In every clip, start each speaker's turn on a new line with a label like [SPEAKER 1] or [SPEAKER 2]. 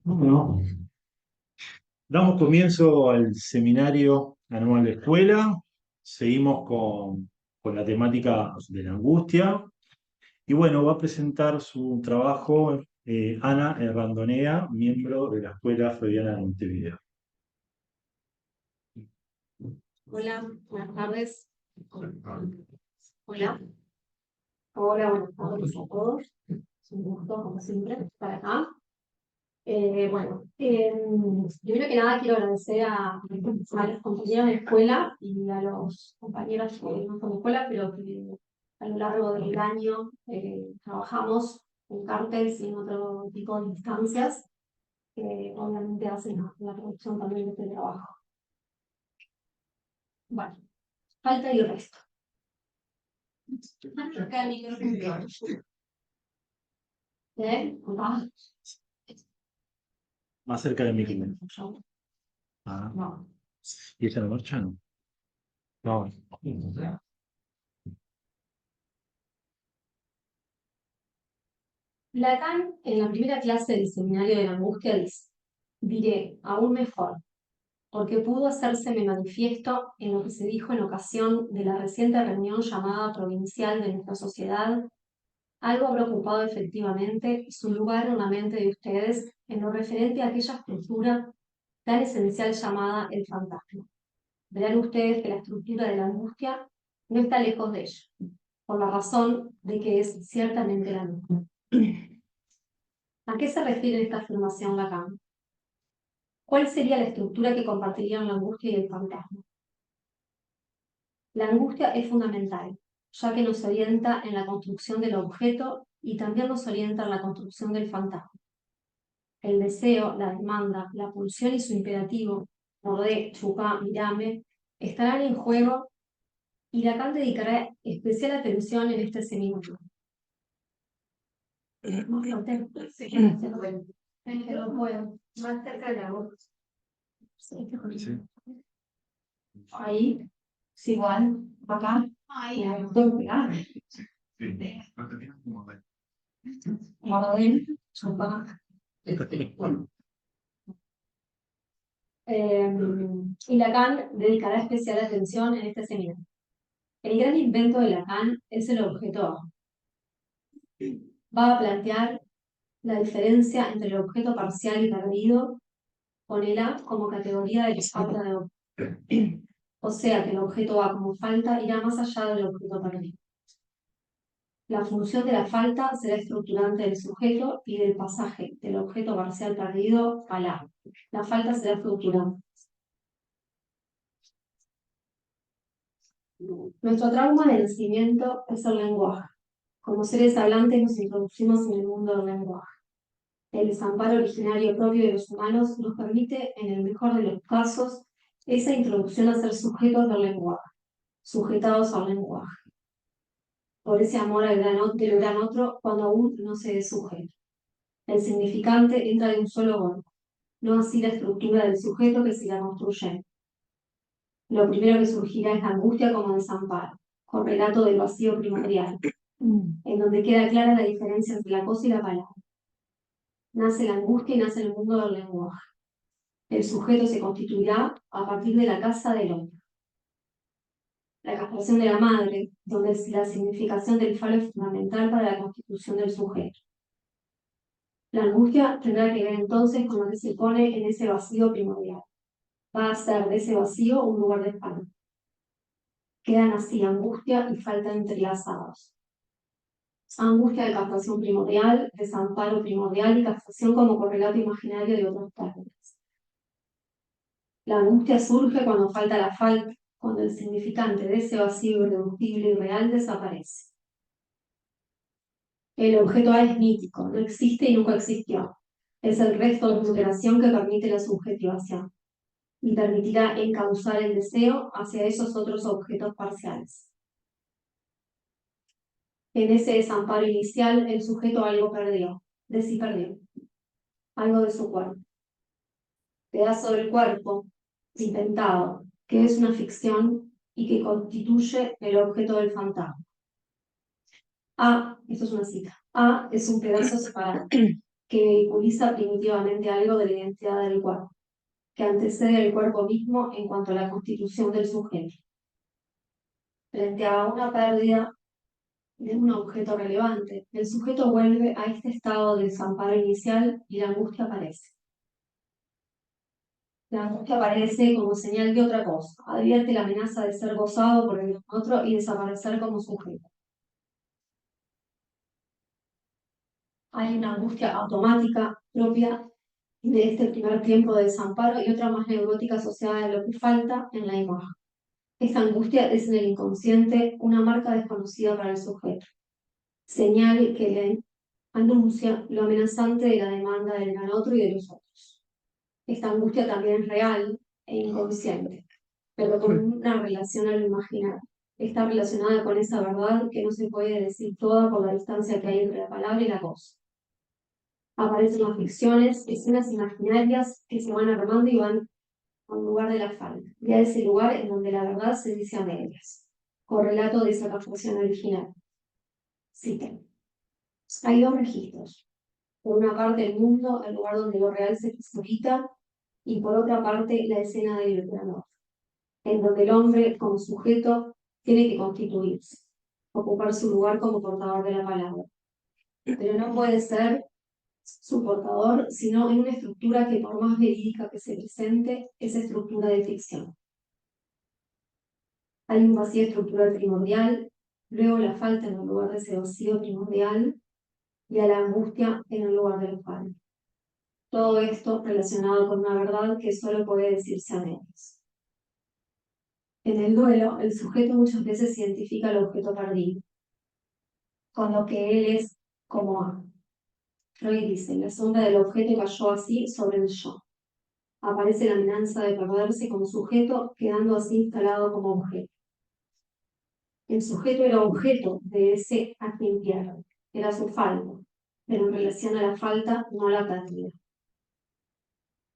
[SPEAKER 1] Bueno, damos comienzo al seminario anual de escuela. Seguimos con la temática de la angustia. Y bueno, va a presentar su trabajo Ana Errandonea, miembro de la Escuela Freudiana de Montevideo.
[SPEAKER 2] Hola, buenas tardes. Hola. Hola, buenas tardes a todos. Es un gusto, como siempre, estar acá. Primero que nada quiero agradecer a los compañeros de escuela y a los compañeros que no son de escuela, pero que a lo largo del año trabajamos en cartes y en otro tipo de instancias que obviamente hacen la producción también de este trabajo. Bueno, falta y resto. Ah,
[SPEAKER 1] Más cerca del micrófono. Ah,
[SPEAKER 2] no.
[SPEAKER 1] ¿y esa no marcha? No. No.
[SPEAKER 2] Lacan, en la primera clase del seminario de la angustia, dice: diré, aún mejor, porque pudo hacérseme manifiesto en lo que se dijo en ocasión de la reciente reunión llamada provincial de nuestra sociedad, algo habrá ocupado efectivamente su lugar en la mente de ustedes en lo referente a aquella estructura tan esencial llamada el fantasma. Verán ustedes que la estructura de la angustia no está lejos de ella, por la razón de que es ciertamente la misma. ¿A qué se refiere esta afirmación Lacan? ¿Cuál sería la estructura que compartirían la angustia y el fantasma? La angustia es fundamental, ya que nos orienta en la construcción del objeto y también nos orienta en la construcción del fantasma. El deseo, la demanda, la pulsión y su imperativo, mordé, chupá, mirame, estarán en juego y Lacan dedicará especial atención en este seminario. No puedo, más cerca de la voz.
[SPEAKER 1] Sí.
[SPEAKER 2] Ahí, es igual, acá. Ahí, estoy pegada. Mordé, chupá. Y Lacan dedicará especial atención en este seminario. El gran invento de Lacan es el objeto A. Va a plantear la diferencia entre el objeto parcial y perdido con el A como categoría de falta de objeto. O sea que el objeto A como falta irá más allá del objeto perdido. La función de la falta será estructurante del sujeto y del pasaje del objeto parcial perdido al A. La falta será estructurante. Nuestro trauma de nacimiento es el lenguaje. Como seres hablantes nos introducimos en el mundo del lenguaje. El desamparo originario propio de los humanos nos permite, en el mejor de los casos, esa introducción a ser sujetos del lenguaje, sujetados al lenguaje. Por ese amor al del gran otro cuando aún no se es sujeto. El significante entra de un solo golpe, no así la estructura del sujeto que se la construye. Lo primero que surgirá es la angustia como desamparo, correlato del vacío primordial, en donde queda clara la diferencia entre la cosa y la palabra. Nace la angustia y nace el mundo del lenguaje. El sujeto se constituirá a partir de la casa del hombre. La castración de la madre, donde la significación del falo es fundamental para la constitución del sujeto. La angustia tendrá que ver entonces con lo que se pone en ese vacío primordial. Va a hacer de ese vacío un lugar de espanto. Quedan así angustia y falta entrelazados. Angustia de castración primordial, desamparo primordial y castración como correlato imaginario de otros términos. La angustia surge cuando falta la falta, cuando el significante de ese vacío irreductible y real desaparece. El objeto A es mítico, no existe y nunca existió. Es el resto de recuperación que permite la subjetivación y permitirá encauzar el deseo hacia esos otros objetos parciales. En ese desamparo inicial, el sujeto algo perdió, de sí perdió, algo de su cuerpo. Pedazo del cuerpo, inventado, que es una ficción y que constituye el objeto del fantasma. A, esto es una cita, A es un pedazo separado, que vehiculiza primitivamente algo de la identidad del cuerpo, que antecede al cuerpo mismo en cuanto a la constitución del sujeto. Frente a una pérdida de un objeto relevante, el sujeto vuelve a este estado de desamparo inicial y la angustia aparece. La angustia aparece como señal de otra cosa, advierte la amenaza de ser gozado por el otro y desaparecer como sujeto. Hay una angustia automática propia de este primer tiempo de desamparo y otra más neurótica asociada a lo que falta en la imagen. Esta angustia es en el inconsciente una marca desconocida para el sujeto, señal que le anuncia lo amenazante de la demanda del gran otro y de los otros. Esta angustia también es real e inconsciente, pero con una relación al imaginario. Está relacionada con esa verdad que no se puede decir toda por la distancia que hay entre la palabra y la cosa. Aparecen las ficciones, escenas imaginarias que se van armando y van al lugar de la falta, y a ese lugar en donde la verdad se dice a medias. Correlato de esa captación original. Cita. Hay dos registros. Por una parte el mundo, el lugar donde lo real se precipita, y por otra parte la escena del plano, en donde el hombre como sujeto tiene que constituirse, ocupar su lugar como portador de la palabra. Pero no puede ser su portador, sino en una estructura que por más verídica que se presente, es estructura de ficción. Hay un vacío estructural primordial, luego la falta en el lugar de ese vacío primordial y a la angustia en el lugar del fallo. Todo esto relacionado con una verdad que solo puede decirse a medias. En el duelo, el sujeto muchas veces identifica al objeto perdido, con lo que él es como A. Freud dice, la sombra del objeto cayó así sobre el yo. Aparece la amenaza de perderse como sujeto, quedando así instalado como objeto. El sujeto era objeto de ese a quien pierde, era su falta, pero en relación a la falta, no a la pérdida.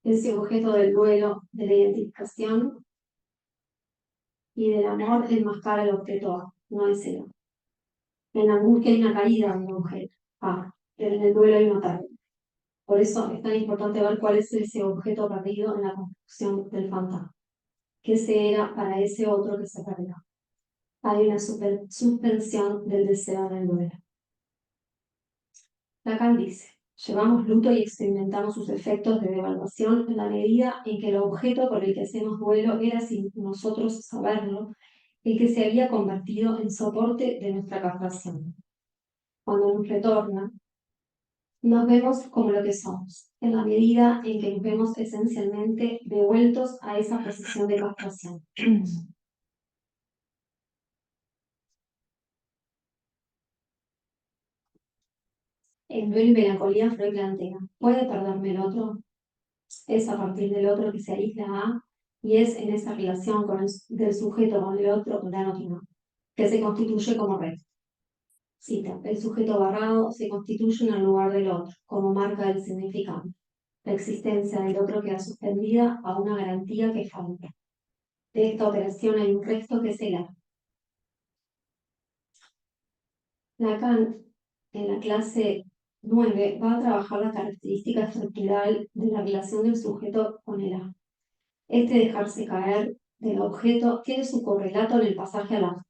[SPEAKER 2] Ese objeto del duelo, de la identificación y del amor enmascara el objeto A, no es el A. En la angustia hay una caída de un objeto A, pero en el duelo hay una pérdida. Por eso es tan importante ver cuál es ese objeto perdido en la construcción del fantasma. ¿Qué se era para ese otro que se perdió? Hay una suspensión del deseo del duelo. Lacan dice, llevamos luto y experimentamos sus efectos de devaluación en la medida en que el objeto por el que hacemos duelo era sin nosotros saberlo, el que se había convertido en soporte de nuestra captación. Cuando nos retorna, nos vemos como lo que somos, en la medida en que nos vemos esencialmente devueltos a esa posición de captación. En Duelo y Melancolía, Freud plantea, ¿puede perderme el otro? Es a partir del otro que se aísla A, y es en esa relación del sujeto con el otro, que se constituye como red. Cita, el sujeto barrado se constituye en el lugar del otro, como marca del significante. La existencia del otro queda suspendida a una garantía que falta. De esta operación hay un resto que es el A. Lacan, en la clase 9, va a trabajar la característica estructural de la relación del sujeto con el A. Este dejarse caer del objeto tiene su correlato en el pasaje al acto.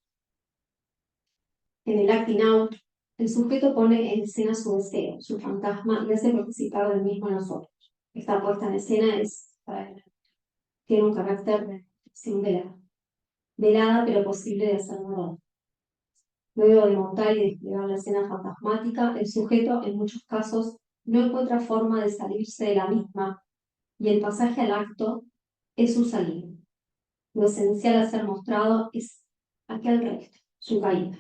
[SPEAKER 2] En el acting out, el sujeto pone en escena su deseo, su fantasma, y hace participar del mismo en nosotros. Esta puesta en escena tiene un carácter de acción velada, pero posible de hacer verdad. Luego de montar y desplegar la escena fantasmática, el sujeto, en muchos casos, no encuentra forma de salirse de la misma, y el pasaje al acto es su salida. Lo esencial a ser mostrado es aquel resto, su caída.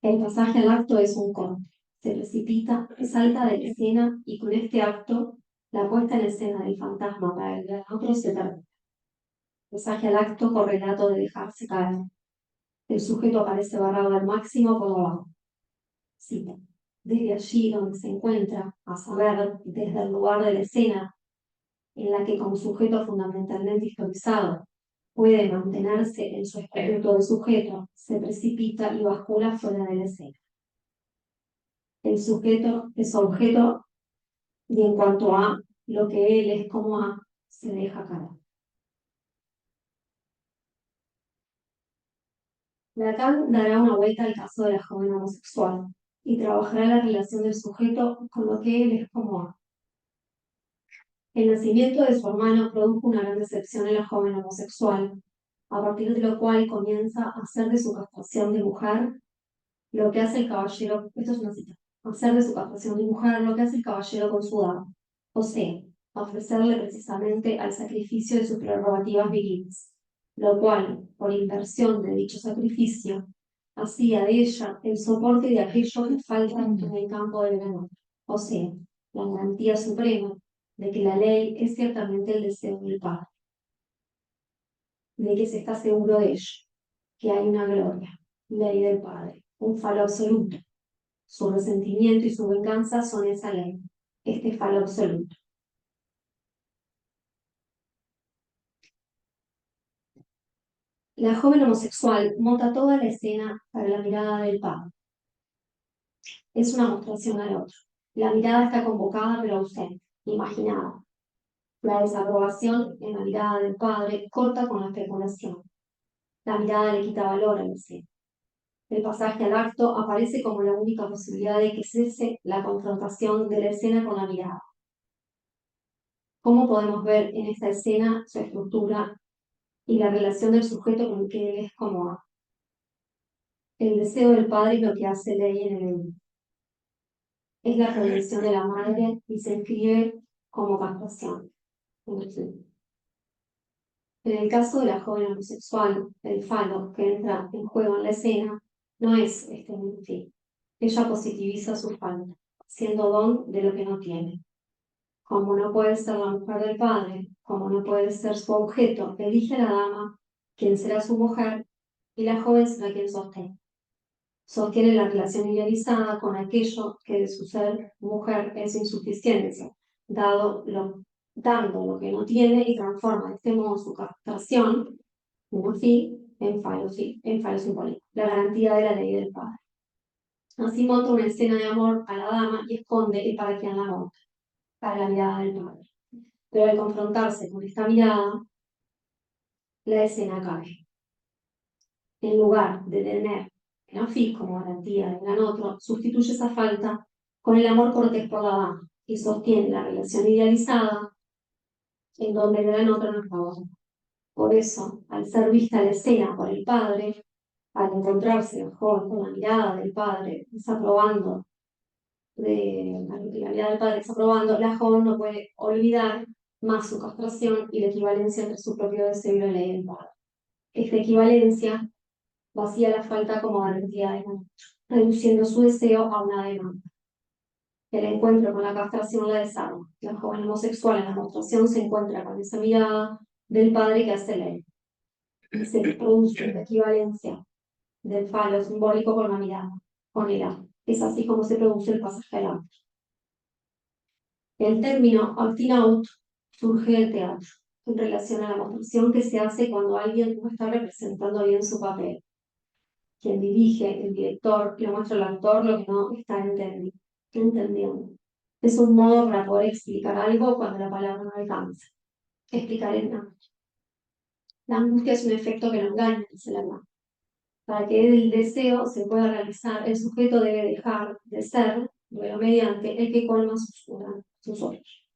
[SPEAKER 2] El pasaje al acto es un corte. Se precipita, salta de la escena y con este acto, la puesta en escena del fantasma para el otro se termina. Pasaje al acto correlato de dejarse caer. El sujeto aparece barrado al máximo por abajo. Cita. Desde allí donde se encuentra, a saber, desde el lugar de la escena, en la que como sujeto fundamentalmente historizado puede mantenerse en su espíritu de sujeto, se precipita y bascula fuera de la escena. El sujeto es objeto y en cuanto a lo que él es como A, se deja caer. Lacan dará una vuelta al caso de la joven homosexual y trabajará la relación del sujeto con lo que él es como A. El nacimiento de su hermano produjo una gran decepción en la joven homosexual, a partir de lo cual comienza a hacer de su castración de mujer lo que hace el caballero, esto es una cita, hacer de su castración de mujer lo que hace el caballero con su dama, o sea, ofrecerle precisamente al sacrificio de sus prerrogativas viriles, lo cual, por inversión de dicho sacrificio, hacía de ella el soporte de aquello que falta en el campo del amor, o sea, la garantía suprema de que la ley es ciertamente el deseo del Padre, de que se está seguro de ello, que hay una gloria, ley del Padre, un falo absoluto. Su resentimiento y su venganza son esa ley, este falo absoluto. La joven homosexual monta toda la escena para la mirada del Padre. Es una mostración al otro. La mirada está convocada pero ausente, imaginada. La desaprobación en la mirada del Padre corta con la especulación. La mirada le quita valor a la escena. El pasaje al acto aparece como la única posibilidad de que cese la confrontación de la escena con la mirada. ¿Cómo podemos ver en esta escena su estructura y la relación del sujeto con el que él es como A? El deseo del padre es lo que hace ley en el mundo. Es la redención de la madre y se escribe como castración. En el caso de la joven homosexual, el falo que entra en juego en la escena no es este un fin. Ella positiviza su falta, siendo don de lo que no tiene. Como no puede ser la mujer del padre, como no puede ser su objeto, elige a la dama quien será su mujer y la joven será quien sostiene. Sostiene la relación idealizada con aquello que de su ser mujer es insuficiencia, dando lo que no tiene y transforma de este modo su castración, un fin, en falo simbólico, la garantía de la ley del padre. Así monta una escena de amor a la dama y esconde el para quien la monta, para la mirada del padre. Pero al confrontarse con esta mirada, la escena cae. En lugar de tener el afí como garantía del gran otro, sustituye esa falta con el amor cortés por la dama y sostiene la relación idealizada en donde el gran otro no está. Por eso, al ser vista la escena por el padre, al encontrarse el joven con la mirada del padre desaprobando, la mirada del padre desaprobando, la joven no puede olvidar más su castración y la equivalencia entre su propio deseo y la ley del padre. Esta equivalencia vacía la falta como garantía de amor, reduciendo su deseo a una demanda. El encuentro con la castración la desarma. La joven homosexual en la mostración se encuentra con esa mirada del padre que hace ley. Y se produce la equivalencia del falo simbólico con la mirada, con el acto. Es así como se produce el pasaje al acto. El término acting out surge del teatro, en relación a la mostración que se hace cuando alguien no está representando bien su papel. Quien dirige, el director, le muestra al actor lo que no está entendiendo. Es un modo para poder explicar algo cuando la palabra no alcanza. Explicar el no. La angustia es un efecto que no engaña, dice la alma. Para que el deseo se pueda realizar, el sujeto debe dejar de ser, luego mediante, el que colma sus ojos.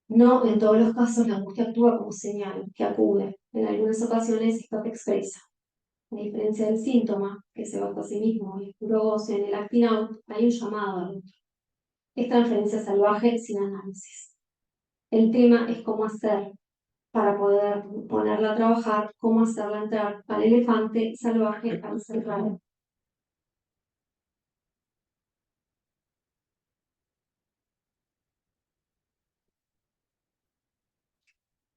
[SPEAKER 2] No en todos los casos la angustia actúa como señal que acude. En algunas ocasiones está expresa. A diferencia del síntoma, que se basa a sí mismo y es puro goce, en el acting out hay un llamado al otro. Es transferencia salvaje sin análisis. El tema es cómo hacer para poder ponerla a trabajar, cómo hacerla entrar al elefante salvaje al cerrado.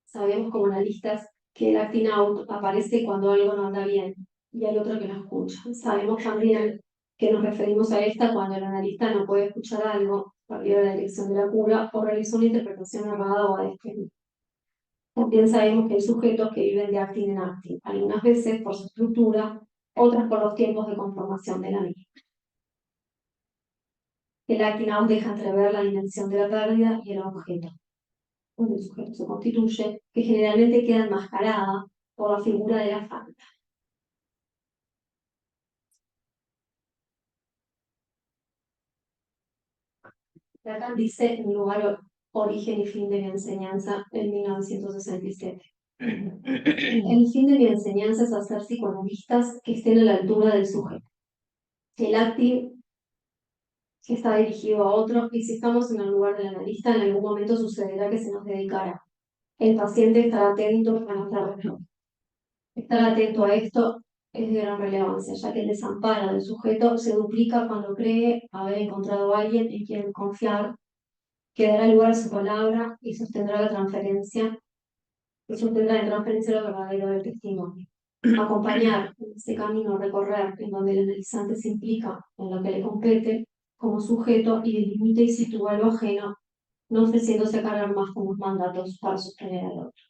[SPEAKER 2] Sabemos como analistas que el acting out aparece cuando algo no anda bien y hay otro que no escucha. Sabemos también que nos referimos a esta cuando el analista no puede escuchar algo, perdió la dirección de la cura o realizó una interpretación errada o a destino. También sabemos que hay sujetos que viven de acting en acting, algunas veces por su estructura, otras por los tiempos de conformación de la misma. El acting out deja entrever la dimensión de la pérdida y el objeto, donde el sujeto se constituye, que generalmente queda enmascarada por la figura de la falta. Lacan dice en lugar origen y fin de mi enseñanza en 1967. El fin de mi enseñanza es hacer psicoanalistas que estén a la altura del sujeto. El acting está dirigido a otro y si estamos en el lugar del analista, en algún momento sucederá que se nos dedicará. El paciente estará atento a nuestra respuesta. Estar atento a esto es de gran relevancia, ya que el desamparo del sujeto se duplica cuando cree haber encontrado a alguien en quien confiar, que dará lugar a su palabra y sostendrá en transferencia lo verdadero del testimonio. Acompañar ese camino a recorrer en donde el analizante se implica en lo que le compete como sujeto y delimita y sitúa lo ajeno, no ofreciéndose a cargar más con los mandatos para sostener al otro.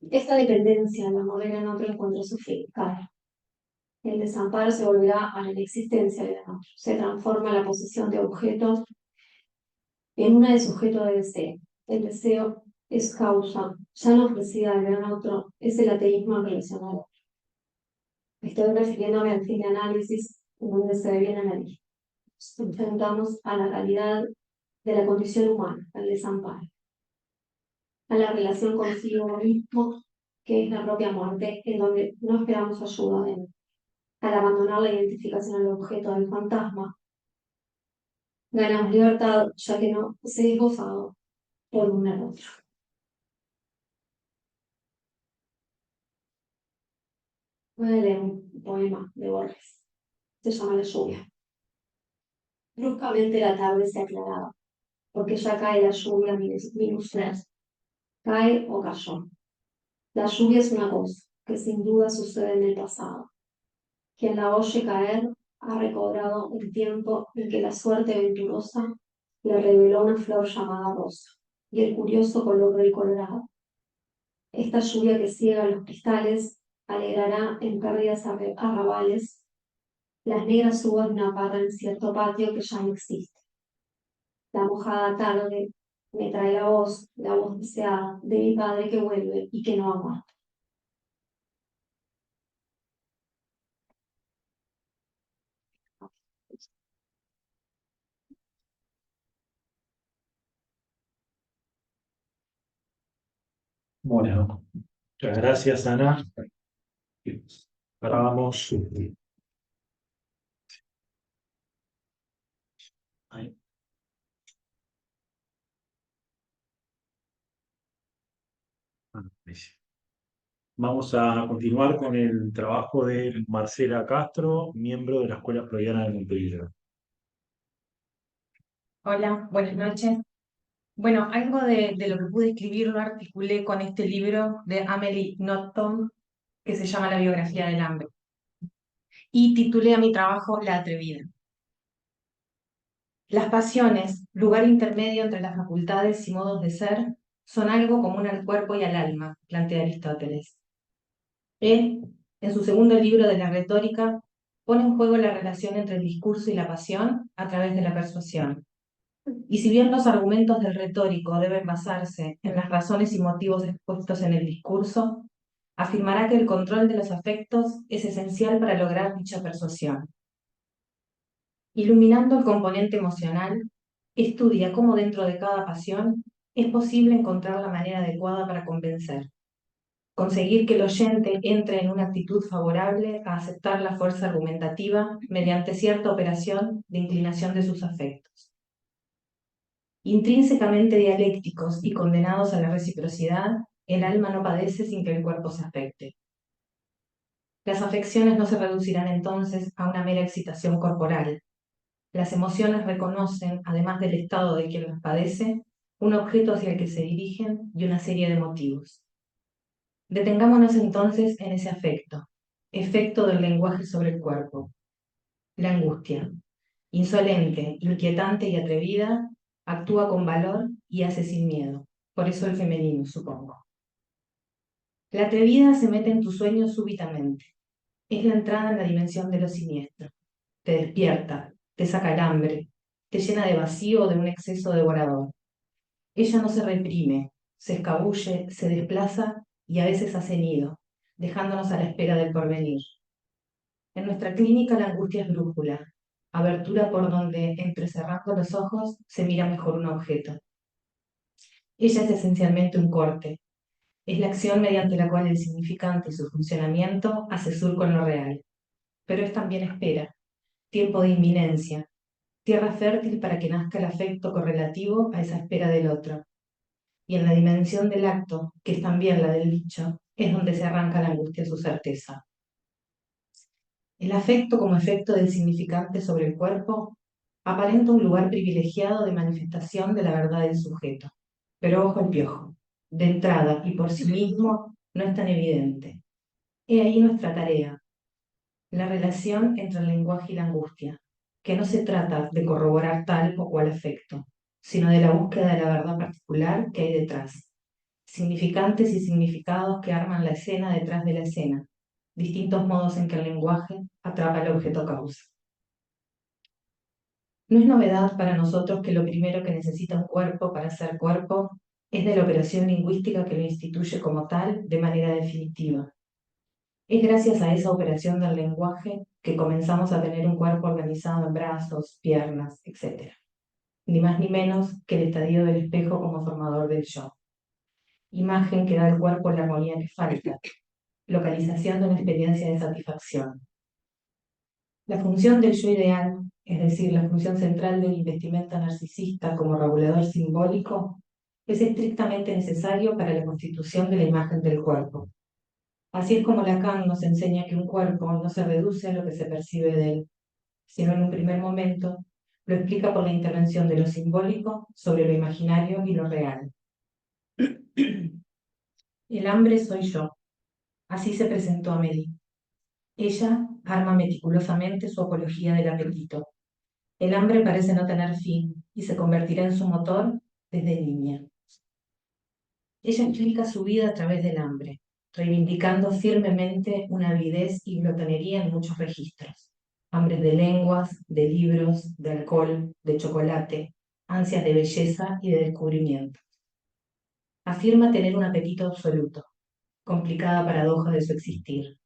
[SPEAKER 2] Esta dependencia en la modelo en otro encuentra su fin. El desamparo se volverá a la inexistencia del otro. Se transforma la posición de objeto en una de sujeto de deseo. El deseo es causa, ya no ofrecida al gran otro, es el ateísmo en relación al otro. Estoy refiriéndome al fin de análisis, en donde se ve bien analítico. Nos enfrentamos a la realidad de la condición humana, al desamparo, a la relación consigo mismo, que es la propia muerte, en donde no esperamos ayuda de él. Al abandonar la identificación al objeto del fantasma, ganamos libertad, ya que no se es gozado por uno al otro. Voy a leer un poema de Borges. Se llama La lluvia. Bruscamente la tarde se aclaraba, porque ya cae la lluvia minuciosa. Cae o cayó. La lluvia es una cosa que sin duda sucede en el pasado. Quien la oye caer ha recobrado el tiempo en que la suerte venturosa le reveló una flor llamada rosa y el curioso color del colorado. Esta lluvia que ciega los cristales alegrará en pérdidas arrabales las negras uvas de una parra en cierto patio que ya no existe. La mojada tarde me trae la voz deseada de mi padre que vuelve y que no ha muerto.
[SPEAKER 1] Bueno, muchas gracias, Ana. Ahora vamos. Ahí. Vamos a continuar con el trabajo de Marcela Castro, miembro de la Escuela Freudiana de Montevideo.
[SPEAKER 3] Hola, buenas noches. Bueno, algo de lo que pude escribir lo articulé con este libro de Amelie Nothomb que se llama La biografía del hambre. Y titulé a mi trabajo La atrevida. Las pasiones, lugar intermedio entre las facultades y modos de ser, son algo común al cuerpo y al alma, plantea Aristóteles. Él, en su segundo libro de la retórica, pone en juego la relación entre el discurso y la pasión a través de la persuasión. Y si bien los argumentos del retórico deben basarse en las razones y motivos expuestos en el discurso, afirmará que el control de los afectos es esencial para lograr dicha persuasión. Iluminando el componente emocional, estudia cómo dentro de cada pasión es posible encontrar la manera adecuada para convencer, conseguir que el oyente entre en una actitud favorable a aceptar la fuerza argumentativa mediante cierta operación de inclinación de sus afectos. Intrínsecamente dialécticos y condenados a la reciprocidad, el alma no padece sin que el cuerpo se afecte. Las afecciones no se reducirán entonces a una mera excitación corporal. Las emociones reconocen, además del estado de quien las padece, un objeto hacia el que se dirigen y una serie de motivos. Detengámonos entonces en ese afecto, efecto del lenguaje sobre el cuerpo. La angustia, insolente, inquietante y atrevida, actúa con valor y hace sin miedo. Por eso el femenino, supongo. La atrevida se mete en tu sueño súbitamente. Es la entrada en la dimensión de lo siniestro. Te despierta, te saca el hambre, te llena de vacío o de un exceso devorador. Ella no se reprime, se escabulle, se desplaza y a veces hace nido, dejándonos a la espera del porvenir. En nuestra clínica la angustia es brújula, abertura por donde, entrecerrando los ojos, se mira mejor un objeto. Ella es esencialmente un corte, es la acción mediante la cual el significante y su funcionamiento hace surco en lo real, pero es también espera, tiempo de inminencia, tierra fértil para que nazca el afecto correlativo a esa espera del otro. Y en la dimensión del acto, que es también la del dicho, es donde se arranca la angustia a su certeza. El afecto como efecto del significante sobre el cuerpo aparenta un lugar privilegiado de manifestación de la verdad del sujeto. Pero ojo al piojo, de entrada y por sí mismo no es tan evidente. He ahí nuestra tarea, la relación entre el lenguaje y la angustia, que no se trata de corroborar tal o cual afecto, sino de la búsqueda de la verdad particular que hay detrás, significantes y significados que arman la escena detrás de la escena, distintos modos en que el lenguaje atrapa el objeto causa. No es novedad para nosotros que lo primero que necesita un cuerpo para ser cuerpo es de la operación lingüística que lo instituye como tal de manera definitiva. Es gracias a esa operación del lenguaje que comenzamos a tener un cuerpo organizado en brazos, piernas, etc. Ni más ni menos que el estadio del espejo como formador del yo. Imagen que da al cuerpo la armonía que falta, localización de una experiencia de satisfacción. La función del yo ideal, es decir, la función central del investimento narcisista como regulador simbólico, es estrictamente necesario para la constitución de la imagen del cuerpo. Así es como Lacan nos enseña que un cuerpo no se reduce a lo que se percibe de él, sino en un primer momento lo explica por la intervención de lo simbólico sobre lo imaginario y lo real. El hambre soy yo. Así se presentó Amélie. Ella arma meticulosamente su apología del apetito. El hambre parece no tener fin y se convertirá en su motor desde niña. Ella explica su vida a través del hambre, reivindicando firmemente una avidez y glotonería en muchos registros. Hambres de lenguas, de libros, de alcohol, de chocolate, ansias de belleza y de descubrimiento. Afirma tener un apetito absoluto, complicada paradoja de su existir.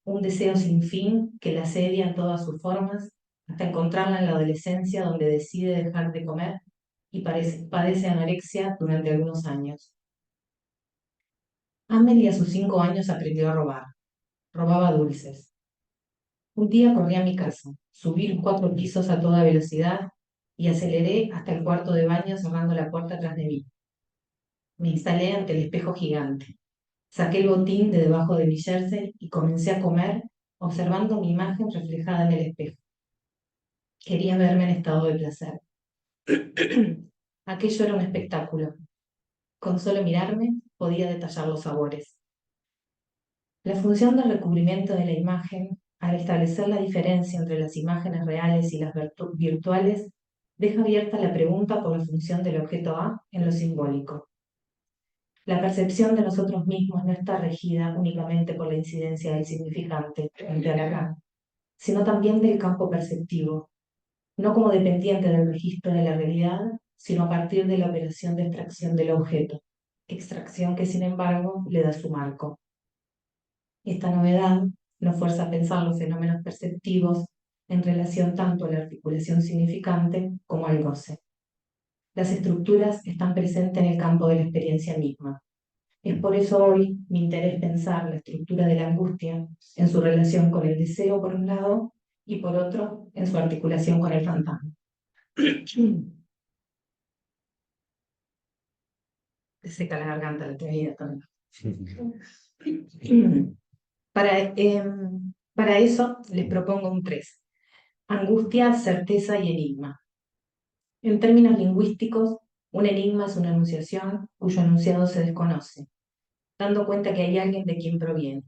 [SPEAKER 3] Un deseo sin fin que la asedia en todas sus formas hasta encontrarla en la adolescencia donde decide dejar de comer y padece anorexia durante algunos años. Amelie a sus 5 años aprendió a robar. Robaba dulces. Un día corrí a mi casa, subí los 4 pisos a toda velocidad y aceleré hasta el cuarto de baño cerrando la puerta tras de mí. Me instalé ante el espejo gigante. Saqué el botín de debajo de mi jersey y comencé a comer observando mi imagen reflejada en el espejo. Quería verme en estado de placer. Aquello era un espectáculo. Con solo mirarme podía detallar los sabores. La función del recubrimiento de la imagen, al establecer la diferencia entre las imágenes reales y las virtuales, deja abierta la pregunta por la función del objeto A en lo simbólico. La percepción de nosotros mismos no está regida únicamente por la incidencia del significante frente a Lacan, sino también del campo perceptivo, no como dependiente del registro de la realidad, sino a partir de la operación de extracción del objeto, extracción que sin embargo le da su marco. Esta novedad nos fuerza a pensar los fenómenos perceptivos en relación tanto a la articulación significante como al goce. Las estructuras están presentes en el campo de la experiencia misma. Es por eso hoy mi interés pensar la estructura de la angustia en su relación con el deseo por un lado y por otro en su articulación con el fantasma. Te seca la garganta la tenida también. Para eso les propongo un 3. Angustia, certeza y enigma. En términos lingüísticos, un enigma es una enunciación cuyo enunciado se desconoce, dando cuenta que hay alguien de quien proviene.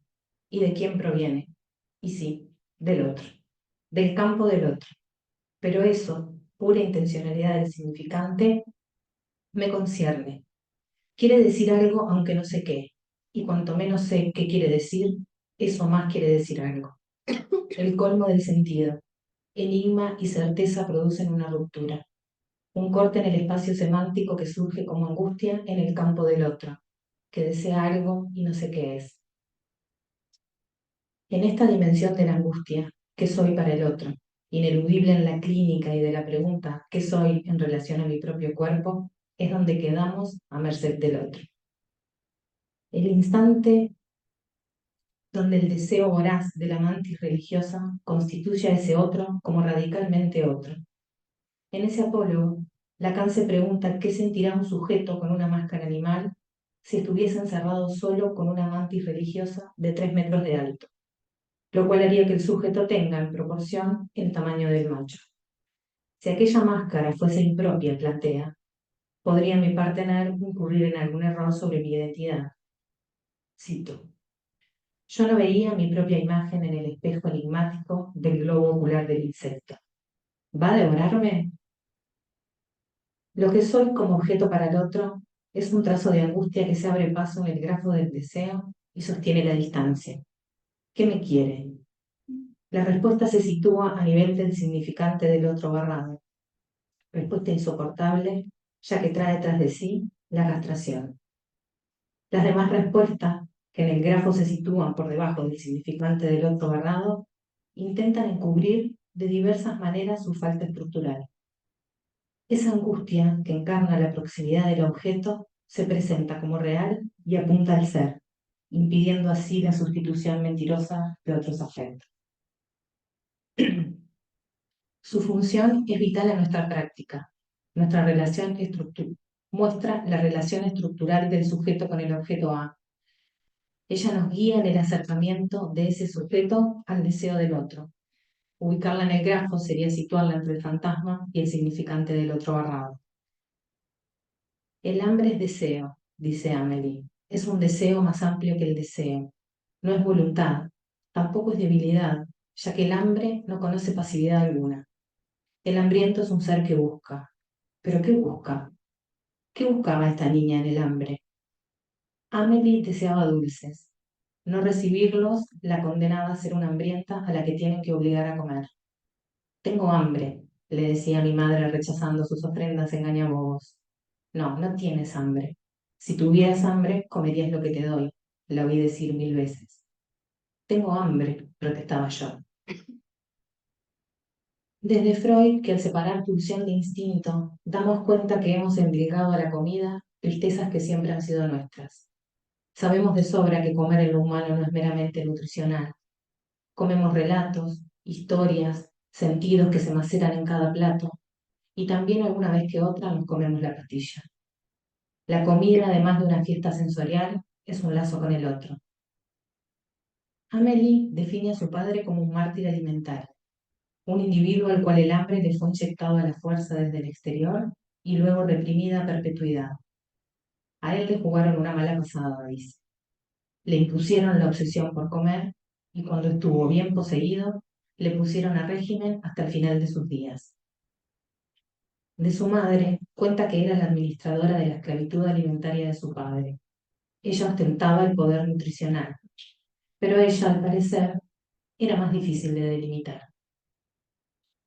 [SPEAKER 3] ¿Y de quién proviene? Y sí, del otro, del campo del otro. Pero eso, pura intencionalidad del significante, me concierne. Quiere decir algo aunque no sé qué, y cuanto menos sé qué quiere decir, eso más quiere decir algo. El colmo del sentido. Enigma y certeza producen una ruptura, un corte en el espacio semántico que surge como angustia en el campo del otro, que desea algo y no sé qué es. En esta dimensión de la angustia, ¿qué soy para el otro? Ineludible en la clínica y de la pregunta ¿qué soy en relación a mi propio cuerpo? Es donde quedamos a merced del otro. El instante donde el deseo voraz de la mantis religiosa constituye a ese otro como radicalmente otro. En ese apólogo, Lacan se pregunta qué sentirá un sujeto con una máscara animal si estuviese encerrado solo con una mantis religiosa de 3 metros de alto, lo cual haría que el sujeto tenga en proporción el tamaño del macho. Si aquella máscara fuese impropia, plantea, podría mi partener incurrir en algún error sobre mi identidad. Cito: yo no veía mi propia imagen en el espejo enigmático del globo ocular del insecto. ¿Va a devorarme? Lo que soy como objeto para el otro es un trazo de angustia que se abre paso en el grafo del deseo y sostiene la distancia. ¿Qué me quiere? La respuesta se sitúa a nivel del significante del otro barrado. Respuesta insoportable, ya que trae tras de sí la castración. Las demás respuestas, que en el grafo se sitúan por debajo del significante del otro barrado, intentan encubrir de diversas maneras su falta estructural. Esa angustia que encarna la proximidad del objeto se presenta como real y apunta al ser, impidiendo así la sustitución mentirosa de otros afectos. Su función es vital en nuestra práctica. Nuestra relación muestra la relación estructural del sujeto con el objeto A. Ella nos guía en el acercamiento de ese sujeto al deseo del otro. Ubicarla en el grafo sería situarla entre el fantasma y el significante del otro barrado. El hambre es deseo, dice Amélie. Es un deseo más amplio que el deseo. No es voluntad, tampoco es debilidad, ya que el hambre no conoce pasividad alguna. El hambriento es un ser que busca. ¿Pero qué busca? ¿Qué buscaba esta niña en el hambre? Amélie deseaba dulces. No recibirlos la condenaba a ser una hambrienta a la que tienen que obligar a comer. Tengo hambre, le decía a mi madre rechazando sus ofrendas engañabobos. No, no tienes hambre. Si tuvieras hambre, comerías lo que te doy, la oí decir 1000 veces. Tengo hambre, protestaba yo. Desde Freud, que al separar pulsión de instinto, damos cuenta que hemos endilgado a la comida tristezas que siempre han sido nuestras. Sabemos de sobra que comer en lo humano no es meramente nutricional. Comemos relatos, historias, sentidos que se maceran en cada plato, y también alguna vez que otra nos comemos la pastilla. La comida, además de una fiesta sensorial, es un lazo con el otro. Amélie define a su padre como un mártir alimentario, un individuo al cual el hambre le fue inyectado a la fuerza desde el exterior y luego reprimida a perpetuidad. A él le jugaron una mala pasada, dice. Le impusieron la obsesión por comer y cuando estuvo bien poseído, le pusieron a régimen hasta el final de sus días. De su madre, cuenta que era la administradora de la esclavitud alimentaria de su padre. Ella ostentaba el poder nutricional, pero ella, al parecer, era más difícil de delimitar.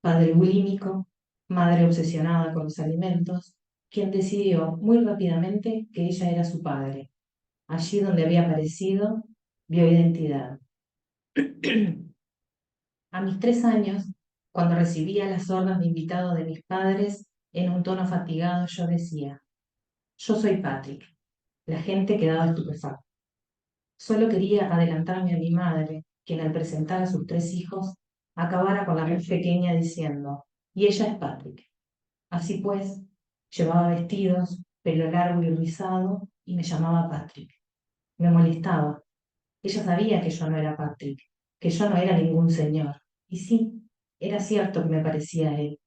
[SPEAKER 3] Padre bulímico, madre obsesionada con los alimentos, quien decidió muy rápidamente que ella era su padre. Allí donde había aparecido, vio identidad. A mis 3 años, cuando recibía las órdenes de invitado de mis padres, en un tono fatigado yo decía, yo soy Patrick. La gente quedaba estupefacta. Solo quería adelantarme a mi madre, quien al presentar a sus 3 hijos, acabara con la más pequeña diciendo, y ella es Patrick. Así pues, llevaba vestidos, pelo largo y rizado, y me llamaba Patrick. Me molestaba. Ella sabía que yo no era Patrick, que yo no era ningún señor. Y sí, era cierto que me parecía a él,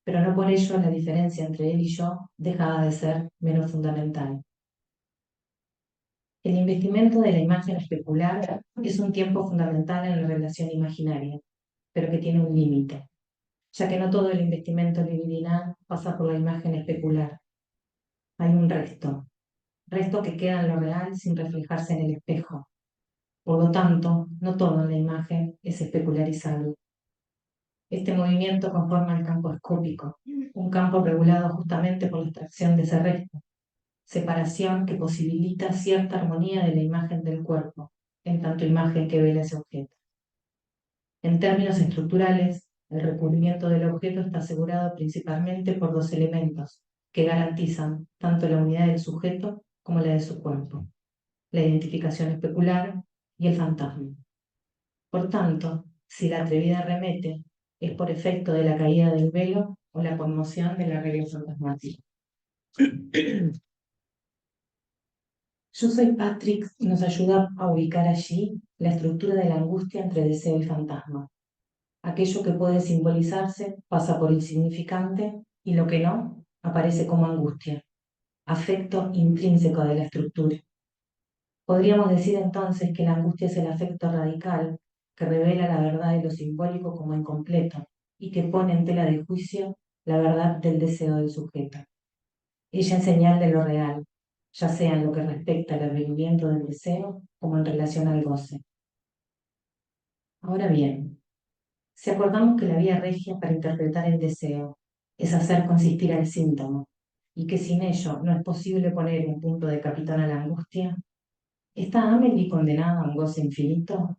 [SPEAKER 3] pero no por ello la diferencia entre él y yo dejaba de ser menos fundamental. El investimento de la imagen especular es un tiempo fundamental en la relación imaginaria, pero que tiene un límite, ya que no todo el investimento libidinal pasa por la imagen especular. Hay un resto que queda en lo real sin reflejarse en el espejo. Por lo tanto, no todo en la imagen es especularizable. Este movimiento conforma el campo escópico, un campo regulado justamente por la extracción de ese resto, separación que posibilita cierta armonía de la imagen del cuerpo, en tanto imagen que vela ese objeto. En términos estructurales, el recubrimiento del objeto está asegurado principalmente por dos elementos que garantizan tanto la unidad del sujeto como la de su cuerpo, la identificación especular y el fantasma. Por tanto, si la atrevida remete, es por efecto de la caída del velo o la conmoción del arreglo fantasmático. Yo soy Patrick y nos ayuda a ubicar allí la estructura de la angustia entre deseo y fantasma. Aquello que puede simbolizarse pasa por insignificante y lo que no aparece como angustia, afecto intrínseco de la estructura. Podríamos decir entonces que la angustia es el afecto radical que revela la verdad de lo simbólico como incompleto y que pone en tela de juicio la verdad del deseo del sujeto. Ella es señal de lo real, ya sea en lo que respecta al abrevimiento del deseo como en relación al goce. Ahora bien, si acordamos que la vía regia para interpretar el deseo es hacer consistir al síntoma y que sin ello no es posible poner un punto de capitán a la angustia, ¿está Amelie condenada a un goce infinito?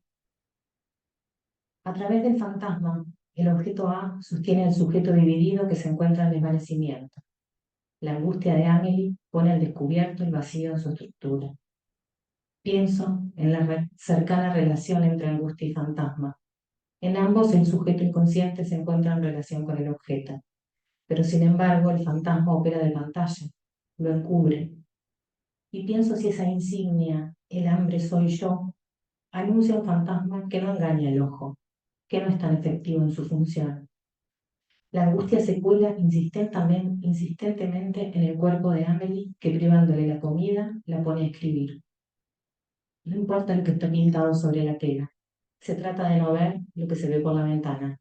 [SPEAKER 3] A través del fantasma, el objeto A sostiene al sujeto dividido que se encuentra en desvanecimiento. La angustia de Amelie pone al descubierto el vacío en su estructura. Pienso en la cercana relación entre angustia y fantasma. En ambos el sujeto inconsciente se encuentra en relación con el objeto, pero sin embargo el fantasma opera de pantalla, lo encubre. Y pienso si esa insignia, el hambre soy yo, anuncia un fantasma que no engaña el ojo, que no es tan efectivo en su función. La angustia se cuela insistentemente en el cuerpo de Amelie, que privándole la comida, la pone a escribir. No importa lo que está pintado sobre la tela, se trata de no ver lo que se ve por la ventana.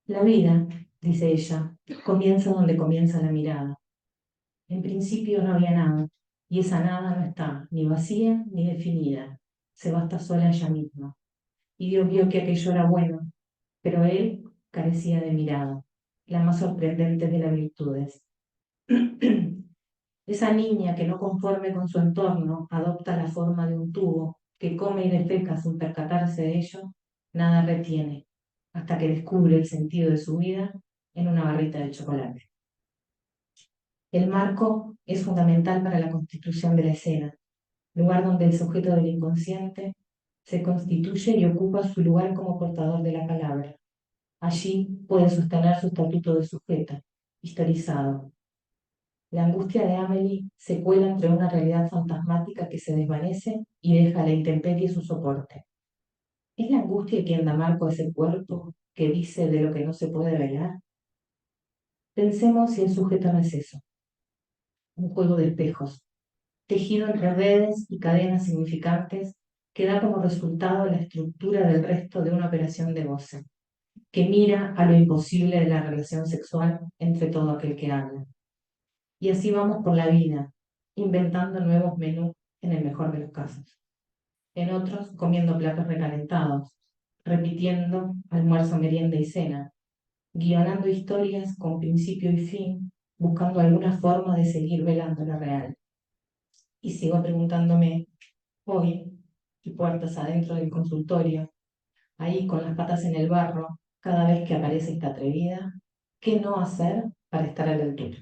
[SPEAKER 3] La vida, dice ella, comienza donde comienza la mirada. En principio no había nada, y esa nada no está ni vacía ni definida, se basta sola ella misma. Y Dios vio que aquello era bueno, pero él carecía de mirada, la más sorprendente de las virtudes. Esa niña que no conforme con su entorno adopta la forma de un tubo, que come y defeca sin percatarse de ello, nada retiene, hasta que descubre el sentido de su vida en una barrita de chocolate. El marco es fundamental para la constitución de la escena, lugar donde el sujeto del inconsciente se constituye y ocupa su lugar como portador de la palabra. Allí puede sostener su estatuto de sujeto, historizado. La angustia de Amelie se cuela entre una realidad fantasmática que se desvanece y deja a la intemperie su soporte. ¿Es la angustia quien da marco a ese cuerpo que dice de lo que no se puede velar? Pensemos si el sujeto no es eso, un juego de espejos, tejido entre redes y cadenas significantes que da como resultado la estructura del resto de una operación de goce, que mira a lo imposible de la relación sexual entre todo aquel que habla. Y así vamos por la vida, inventando nuevos menús en el mejor de los casos. En otros, comiendo platos recalentados, repitiendo almuerzo, merienda y cena, guionando historias con principio y fin, buscando alguna forma de seguir velando la real. Y sigo preguntándome, hoy, y puertas adentro del consultorio, ahí con las patas en el barro, cada vez que aparece esta atrevida, ¿qué no hacer para estar a la altura?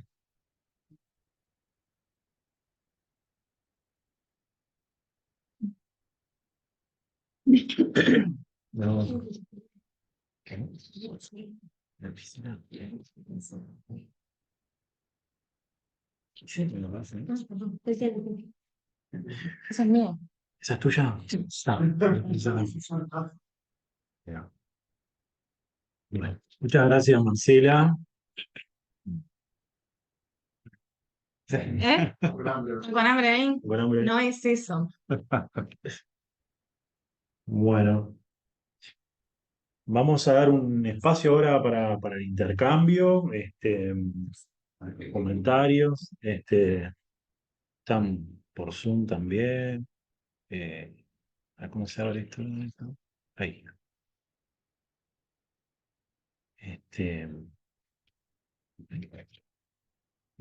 [SPEAKER 1] No. La piscina. Sí, me lo vas a hacer.
[SPEAKER 3] Eso es mío.
[SPEAKER 1] ¿Esa es tuya? Ya. Bueno, muchas gracias, Marcela.
[SPEAKER 3] ¿Eh? Con hambre ahí.
[SPEAKER 1] Con hambre.
[SPEAKER 3] No es eso.
[SPEAKER 1] Bueno, vamos a dar un espacio ahora para el intercambio, comentarios, están por Zoom también. ¿A cómo se abre esto? Ahí. Este,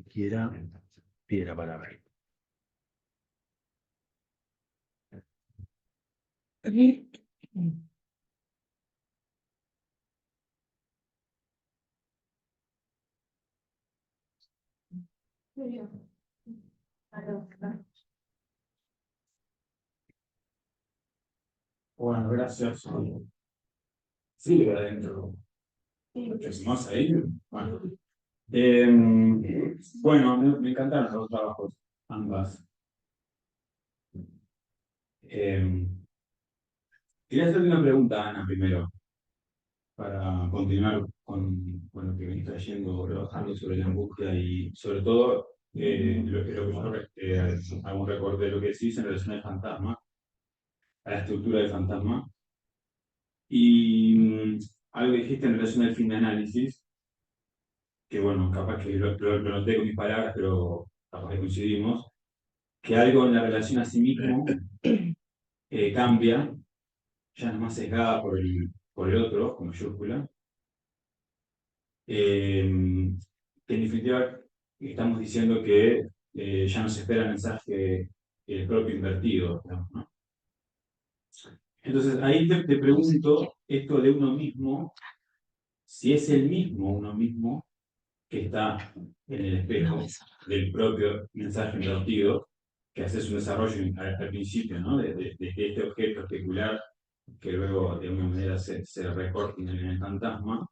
[SPEAKER 1] quiera piedra para ver. Bueno, gracias. Sigue adentro. ¿Más ahí? Bueno. Bueno, me encantaron los trabajos, ambas. Quería hacerle una pregunta, Ana, primero, para continuar con lo que venís trayendo, trabajando sobre la angustia y sobre todo lo que yo hago un recorte de lo que decís en relación al fantasma, a la estructura del fantasma. Y algo que dijiste en relación al fin de análisis, que bueno, capaz que lo noté con mis palabras, pero capaz que coincidimos, que algo en la relación a sí mismo cambia, ya no es más sesgada por el otro, con mayúscula, que en definitiva estamos diciendo que ya no se espera el mensaje propio invertido, digamos, ¿no? Entonces ahí te pregunto esto de uno mismo, si es el mismo uno mismo que está en el espejo del propio mensaje invertido, que haces un desarrollo al principio, ¿no? De este objeto especular que luego de alguna manera se recorta en el fantasma,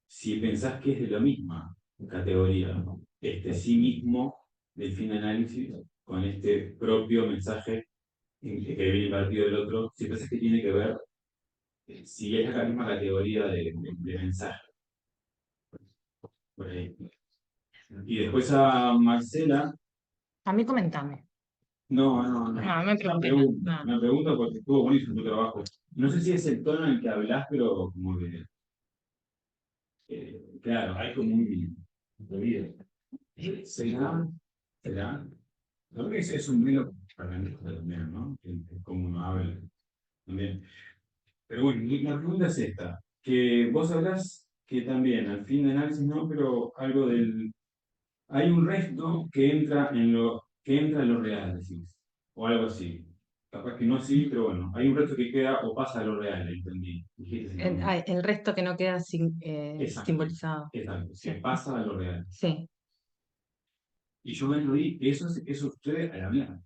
[SPEAKER 1] si pensás que es de la misma categoría, ¿no? Este sí mismo del fin de análisis con este propio mensaje que viene impartido del otro, si pensás que tiene que ver, si es la misma categoría de mensaje. Por ahí. Y después a Marcela.
[SPEAKER 3] A mí comentame.
[SPEAKER 1] No,
[SPEAKER 3] No me pregunté nada.
[SPEAKER 1] Una pregunta porque estuvo buenísimo tu trabajo. No sé si es el tono en el que hablas, pero como que, claro, hay como un ruido. ¿Será? ¿Será? Lo que es un ruido parlamentario también, ¿no? Es como uno habla también. Pero bueno, la pregunta es esta, que vos hablás que también, al fin de análisis, no, pero algo del... Hay un resto que entra en lo real, decís, o algo así. Capaz que no así, pero bueno, hay un resto que queda o pasa a lo real, entendí. Dijiste así también.
[SPEAKER 3] El resto que no queda
[SPEAKER 1] Exacto,
[SPEAKER 3] simbolizado.
[SPEAKER 1] exacto,
[SPEAKER 3] Sí.
[SPEAKER 1] que pasa a lo real.
[SPEAKER 3] Sí.
[SPEAKER 1] Y yo me di que eso sucede al hablar,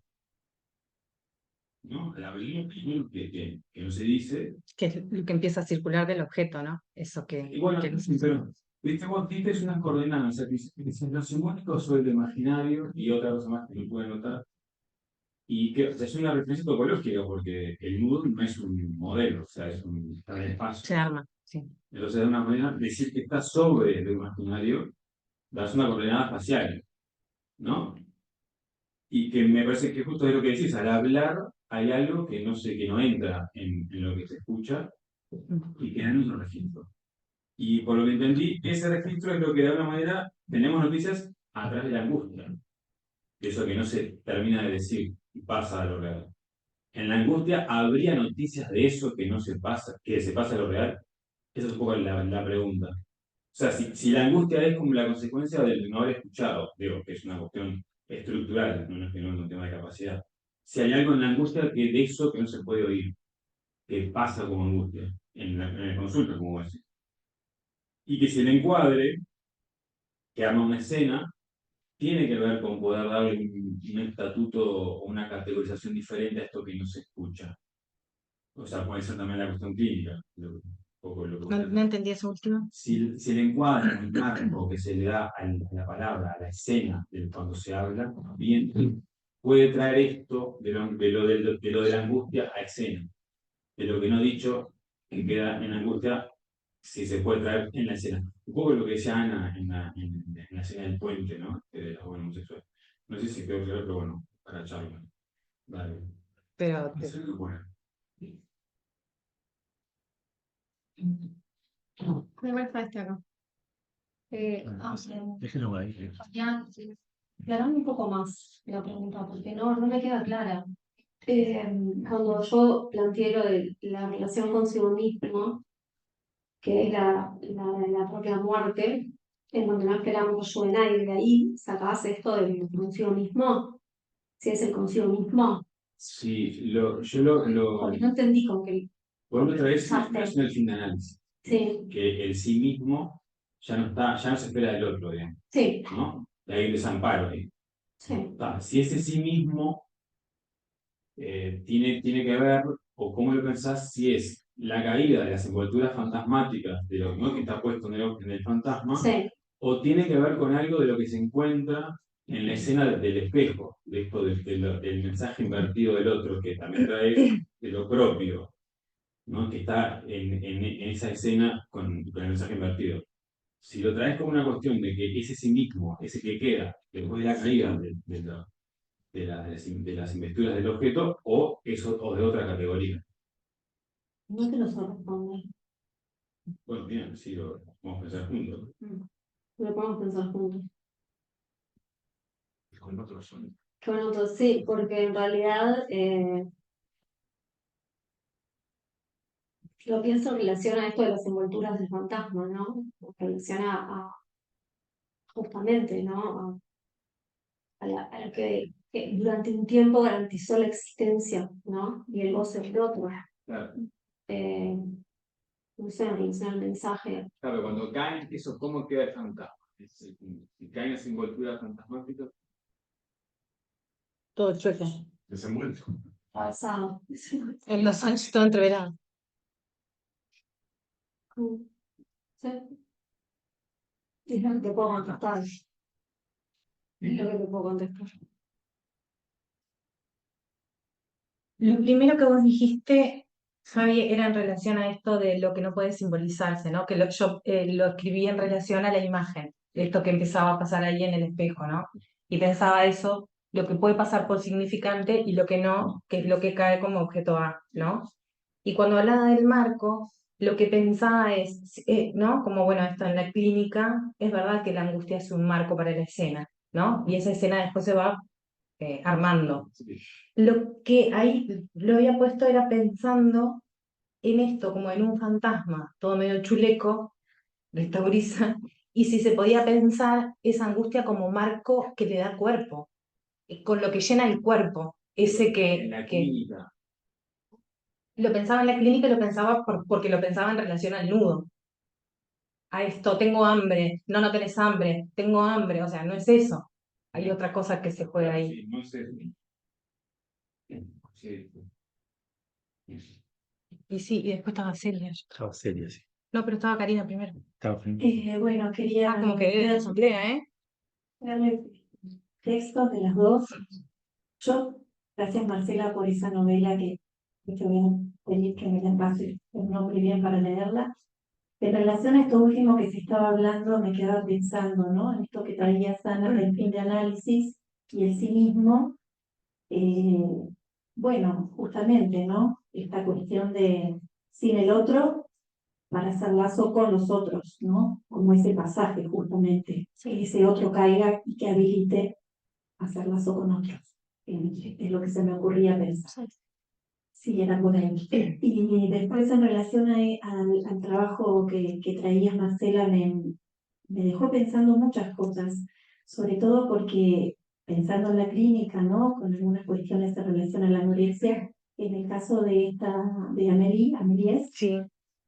[SPEAKER 1] ¿no? Al hablar, que no se dice.
[SPEAKER 3] Que es lo que empieza a circular del objeto, ¿no? Eso
[SPEAKER 1] Y bueno,
[SPEAKER 3] que
[SPEAKER 1] pero, viste, vos diste unas coordenadas, o sea, que lo simbólico sobre el imaginario y otra cosa más que no pueden notar. Y que o sea, es una referencia topológica, porque el nudo no es un modelo, o sea, está en el espacio.
[SPEAKER 3] se arma. Sí.
[SPEAKER 1] Entonces, de una manera, decir que está sobre el imaginario, das una coordenada espacial, ¿no? Y que me parece que justo es lo que decís, al hablar hay algo que no sé, que no entra en lo que se escucha y queda en otro registro. Y por lo que entendí, ese registro es lo que de alguna manera tenemos noticias a través de la angustia, de eso que no se termina de decir y pasa a lo real. En la angustia habría noticias de eso que no se pasa, que se pasa a lo real. Esa es un poco la pregunta. O sea, si la angustia es como la consecuencia del no haber escuchado, digo, que es una cuestión estructural, no es que no es un tema de capacidad. Si hay algo en la angustia que de eso que no se puede oír, que pasa como angustia, en el consulta, como vos decís. Y que si el encuadre, que arma una escena, tiene que ver con poder darle un estatuto o una categorización diferente a esto que no se escucha. O sea, puede ser también la cuestión clínica, un poco lo que
[SPEAKER 3] No entendí eso último.
[SPEAKER 1] si el encuadre, el marco que se le da a la palabra, a la escena de cuando se habla, bien, puede traer esto de lo de la angustia a escena, de lo que no he dicho, que queda en angustia, si se puede traer en la escena. Un poco lo que decía Ana en la escena del puente, ¿no? De la buena homosexual. No sé si quedó claro, pero bueno, para charla. Vale.
[SPEAKER 3] Pero
[SPEAKER 1] Eso es lo bueno.
[SPEAKER 2] Me parece este acá.
[SPEAKER 1] Déjenlo ahí.
[SPEAKER 2] Aclarame un poco más la pregunta, porque no me queda clara. Cuando yo planteé lo de la relación consigo mismo, que es la propia muerte, en donde no esperamos ayuda de nadie. De ahí sacás esto del consigo mismo, si es el consigo mismo.
[SPEAKER 4] Sí,
[SPEAKER 2] Porque no entendí con que
[SPEAKER 4] vos lo traes en
[SPEAKER 2] usaste.
[SPEAKER 4] relación al fin de análisis,
[SPEAKER 2] Sí,
[SPEAKER 4] que el sí mismo ya no está, ya no se espera del otro, digamos,
[SPEAKER 2] sí,
[SPEAKER 4] ¿no? Hay un desamparo ahí.
[SPEAKER 2] sí.
[SPEAKER 4] Si ese sí mismo tiene que ver, o cómo lo pensás, si es la caída de las envolturas fantasmáticas de lo, ¿no?, que está puesto en el fantasma,
[SPEAKER 2] Sí,
[SPEAKER 4] o tiene que ver con algo de lo que se encuentra en la escena del espejo, de esto del mensaje invertido del otro, que también trae de lo propio, ¿no?, que está en esa escena con el mensaje invertido. Si lo traes como una cuestión de que ese sí mismo, ese que queda después de la caída de las investiduras del objeto, o de otra categoría.
[SPEAKER 2] no te lo sé responder.
[SPEAKER 4] Bueno, bien, sí, lo vamos a pensar juntos.
[SPEAKER 2] Lo podemos pensar juntos.
[SPEAKER 4] Con otros son.
[SPEAKER 2] Con otros, sí, porque en realidad lo pienso en relación a esto de las envolturas del fantasma, ¿no? En relación justamente, ¿no? A lo que durante un tiempo garantizó la existencia, ¿no? Y el goce del otro.
[SPEAKER 4] Claro.
[SPEAKER 2] Eh, no sé, en relación al mensaje.
[SPEAKER 4] Claro, cuando caen, eso, ¿cómo queda el fantasma? Si caen las envolturas fantasmáticas,
[SPEAKER 3] Todo chueco.
[SPEAKER 4] desenvuelto.
[SPEAKER 2] Pasado.
[SPEAKER 3] En los años todo entreverado.
[SPEAKER 2] Sí. Es lo que te puedo contestar. Es lo que te puedo contestar.
[SPEAKER 3] Lo primero que vos dijiste, Fabi, era en relación a esto de lo que no puede simbolizarse, ¿no? Que yo lo escribí en relación a la imagen, de esto que empezaba a pasar ahí en el espejo, ¿no? Y pensaba eso, lo que puede pasar por significante y lo que no, que es lo que cae como objeto A, ¿no? Y cuando hablaba del marco, lo que pensaba es, ¿no? Como bueno, esto en la clínica, es verdad que la angustia es un marco para la escena, ¿no? Y esa escena después se va armando. Lo que ahí lo había puesto era pensando en esto como en un fantasma, todo medio chuleco, de esta brisa, y si se podía pensar esa angustia como marco que le da cuerpo, con lo que llena el cuerpo, ese
[SPEAKER 4] En la
[SPEAKER 3] que
[SPEAKER 4] clínica.
[SPEAKER 3] lo pensaba en la clínica y lo pensaba porque lo pensaba en relación al nudo. A esto, tengo hambre, no, no tenés hambre, tengo hambre, o sea, no es eso. Hay otra cosa que se juega ahí.
[SPEAKER 4] Sí, no sé. Sí.
[SPEAKER 3] Y sí, y después estaba Celia.
[SPEAKER 1] Estaba seria, sí.
[SPEAKER 3] No, pero estaba Karina primero.
[SPEAKER 1] Estaba frente.
[SPEAKER 2] Bueno, quería
[SPEAKER 3] Como que de la asamblea, ¿eh?
[SPEAKER 2] darle textos de las dos. Yo, gracias Marcela por esa novela que te voy a pedir que me la pases el nombre bien para leerla. En relación a esto último que se estaba hablando, me quedaba pensando, ¿no? En esto que traía Sana del fin de análisis y el sí mismo. Eh, bueno, justamente, ¿no? Esta cuestión de sin el otro para hacer lazo con los otros, ¿no? Como ese pasaje, justamente, que ese otro caiga y que habilite hacer lazo con otros. Es lo que se me ocurría pensar. Sí, era por ahí. Y después en relación al trabajo que traías, Marcela, me dejó pensando muchas cosas, sobre todo porque pensando en la clínica, ¿no? Con algunas cuestiones en relación a la anorexia, en el caso de Amelie,
[SPEAKER 3] Sí,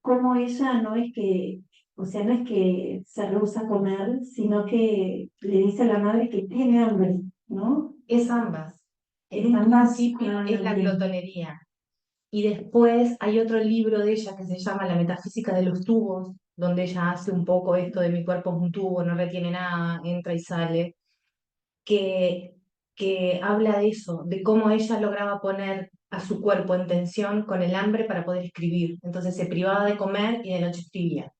[SPEAKER 2] como ella no es que, o sea, no es que se rehúsa a comer, sino que le dice a la madre que tiene hambre, ¿no?
[SPEAKER 3] es ambas.
[SPEAKER 2] Es
[SPEAKER 3] En un
[SPEAKER 2] ambas.
[SPEAKER 3] principio es la
[SPEAKER 2] Bien.
[SPEAKER 3] glotonería. Y después hay otro libro de ella que se llama La metafísica de los tubos, donde ella hace un poco esto de mi cuerpo es un tubo, no retiene nada, entra y sale, que, que habla de eso, de cómo ella lograba poner a su cuerpo en tensión con el hambre para poder escribir. Entonces se privaba de comer y de noche escribía.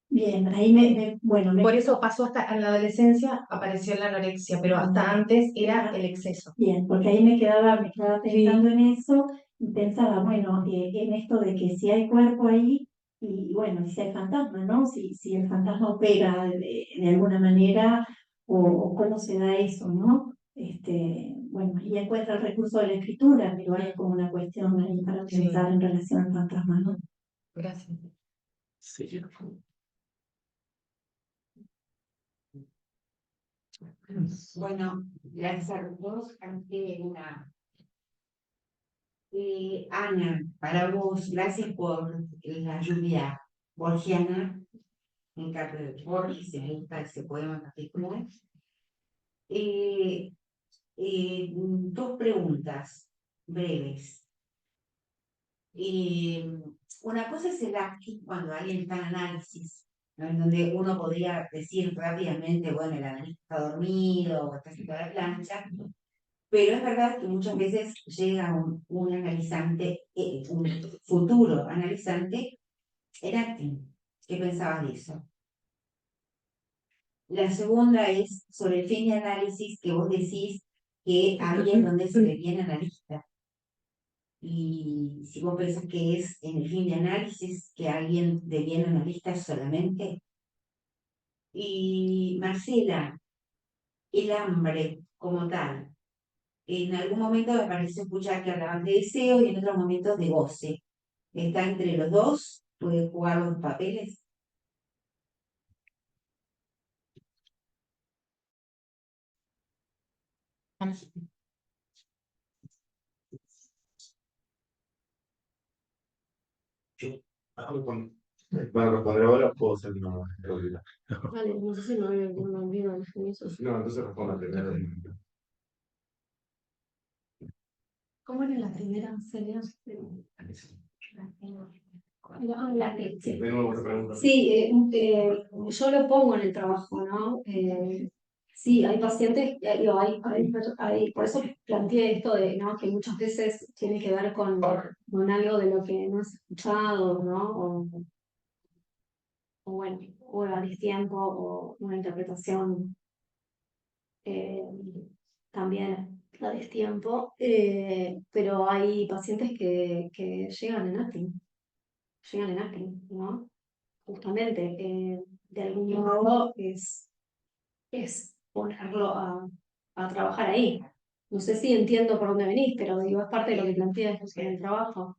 [SPEAKER 2] Bien, ahí bueno,
[SPEAKER 3] Por eso pasó hasta en la adolescencia, apareció la anorexia, pero hasta antes era el exceso.
[SPEAKER 2] bien, porque ahí me quedaba pensando en eso y pensaba, bueno, en esto de que si hay cuerpo ahí y bueno, y si hay fantasma, ¿no? Si el fantasma opera de alguna manera o cómo se da eso, ¿no? Bueno, y encuentra el recurso de la escritura, pero hay como una cuestión ahí para
[SPEAKER 3] Sí.
[SPEAKER 2] pensar en relación al fantasma, ¿no?
[SPEAKER 3] Gracias.
[SPEAKER 1] Sí.
[SPEAKER 5] Bueno, gracias a los dos. Ante una. Ana, para vos, gracias por la lluvia borgiana en carta de Borges, me gusta ese poema en particular. Eh, Dos preguntas breves. Una cosa es el acting cuando alguien está en análisis, ¿no? En donde uno podría decir rápidamente, bueno, el analista está dormido o está haciendo la plancha, pero es verdad que muchas veces llega un analizante, un futuro analizante, en acting. ¿Qué pensabas de eso? La segunda es sobre el fin de análisis que vos decís que ahí es donde se le viene analista. Y si vos pensás que es en el fin de análisis que alguien deviene analista solamente. Y Marcela, el hambre como tal. En algún momento me pareció escuchar que hablaban de deseo y en otros momentos de goce. ¿Está entre los dos? ¿Puede jugar los papeles?
[SPEAKER 6] Bueno, responder ahora puedo hacer una pregunta.
[SPEAKER 2] Vale, no sé si no hay alguno en vivo en eso.
[SPEAKER 6] No, entonces responda primero.
[SPEAKER 2] ¿Cómo era la primera serie? Sí.
[SPEAKER 6] Tengo otra pregunta.
[SPEAKER 2] Sí, yo lo pongo en el trabajo, ¿no? Sí, hay pacientes, digo, por eso planteé esto de, ¿no? Que muchas veces tiene que ver con algo de lo que no has escuchado, ¿no? O bueno, o a destiempo, o una interpretación eh, también a destiempo, pero hay pacientes que llegan en acting, ¿no? Justamente, de algún modo es ponerlo a trabajar ahí. No sé si entiendo por dónde venís, pero digo, es parte de lo que planteas en el trabajo.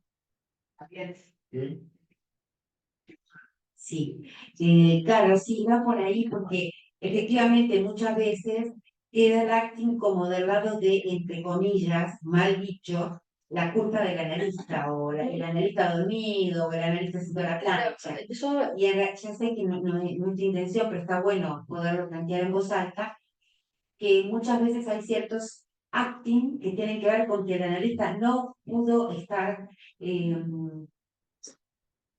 [SPEAKER 5] Sí, claro, sí, va por ahí porque efectivamente muchas veces queda el acting como del lado de, entre comillas, mal dicho, la culpa del analista o el analista dormido o el analista haciendo la plancha. Y ya sé que no es tu intención, pero está bueno poderlo plantear en voz alta, que muchas veces hay ciertos acting que tienen que ver con que el analista no pudo estar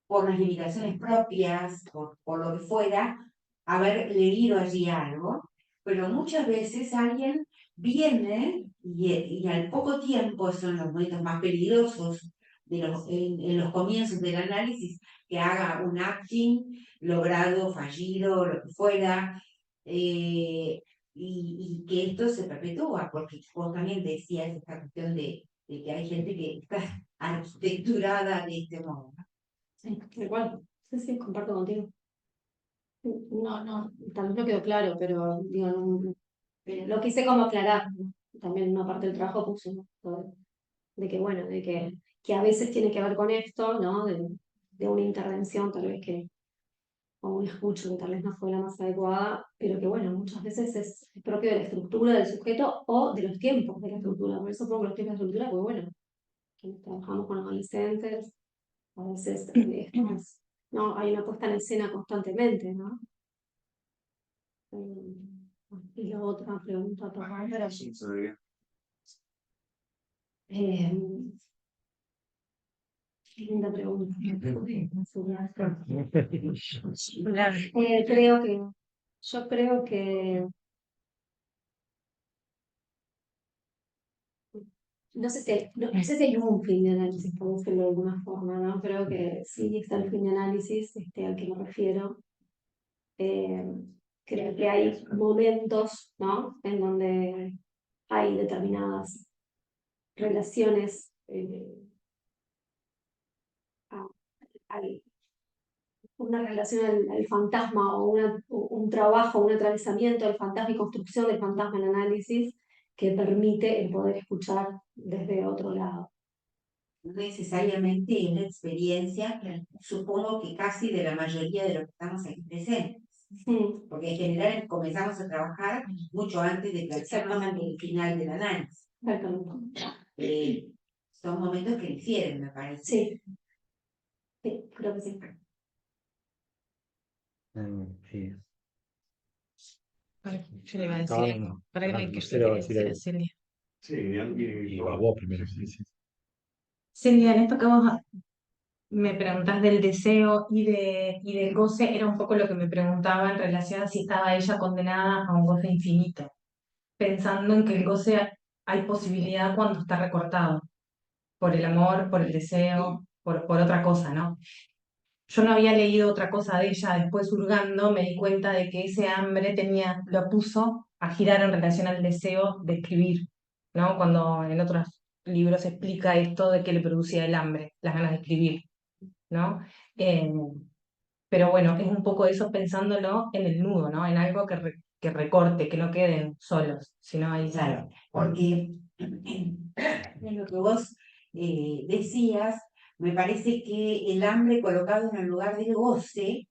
[SPEAKER 5] por las limitaciones propias, por lo que fuera, haber leído allí algo, pero muchas veces alguien viene y al poco tiempo, son los momentos más peligrosos en los comienzos del análisis, que haga un acting logrado, fallido, lo que fuera, y que esto se perpetúa, porque vos también decías esta cuestión de que hay gente que está arquitecturada de este modo.
[SPEAKER 2] Sí, igual. Sí, sí, comparto contigo. No, tal vez no quedó claro, pero digo, lo quise como aclarar, ¿no? También una parte del trabajo puse, ¿no? De que bueno, que a veces tiene que ver con esto, ¿no? De una intervención tal vez o un escucho que tal vez no fue la más adecuada, pero que bueno, muchas veces es propio de la estructura del sujeto o de los tiempos de la estructura. Por eso pongo los tiempos de la estructura, porque bueno, quienes trabajamos con adolescentes, a veces no, hay una puesta en escena constantemente, ¿no? Y la otra pregunta para linda pregunta. Yo creo que no sé si hay un fin de análisis, por decirlo de alguna forma, ¿no? Creo que sí está el fin de análisis, al que me refiero. Creo que hay momentos, ¿no? En donde hay determinadas relaciones, hay una relación al fantasma o un trabajo, un atravesamiento del fantasma y construcción del fantasma en análisis que permite el poder escuchar desde otro lado.
[SPEAKER 5] no necesariamente es la experiencia, supongo que casi de la mayoría de los que estamos aquí presentes. Porque en general comenzamos a trabajar mucho antes de plantearnos el final del análisis. Son momentos que difieren, me parece.
[SPEAKER 2] Sí. Sí, creo que sí.
[SPEAKER 1] Sí.
[SPEAKER 3] Yo le iba a decir
[SPEAKER 1] No,
[SPEAKER 3] algo.
[SPEAKER 1] no,
[SPEAKER 3] Para que
[SPEAKER 1] no,
[SPEAKER 3] le
[SPEAKER 1] Lucero va a decir
[SPEAKER 3] decir a
[SPEAKER 1] algo.
[SPEAKER 3] Celia.
[SPEAKER 6] Sí,
[SPEAKER 1] Y a vos primero. Sí, sí.
[SPEAKER 3] Celia, en esto que vos me preguntás del deseo y del goce, era un poco lo que me preguntaba en relación a si estaba ella condenada a un goce infinito, pensando en que el goce hay posibilidad cuando está recortado, por el amor, por el deseo, por otra cosa, ¿no? Yo no había leído otra cosa de ella, después hurgando me di cuenta de que ese hambre lo puso a girar en relación al deseo de escribir, ¿no? Cuando en otros libros explica esto de que le producía el hambre, las ganas de escribir, ¿no? Eh, pero bueno, es un poco eso pensándolo en el nudo, ¿no? En algo que recorte, que no queden solos, sino ahí.
[SPEAKER 5] Claro, porque en lo que vos decías, me parece que el hambre colocado en el lugar del goce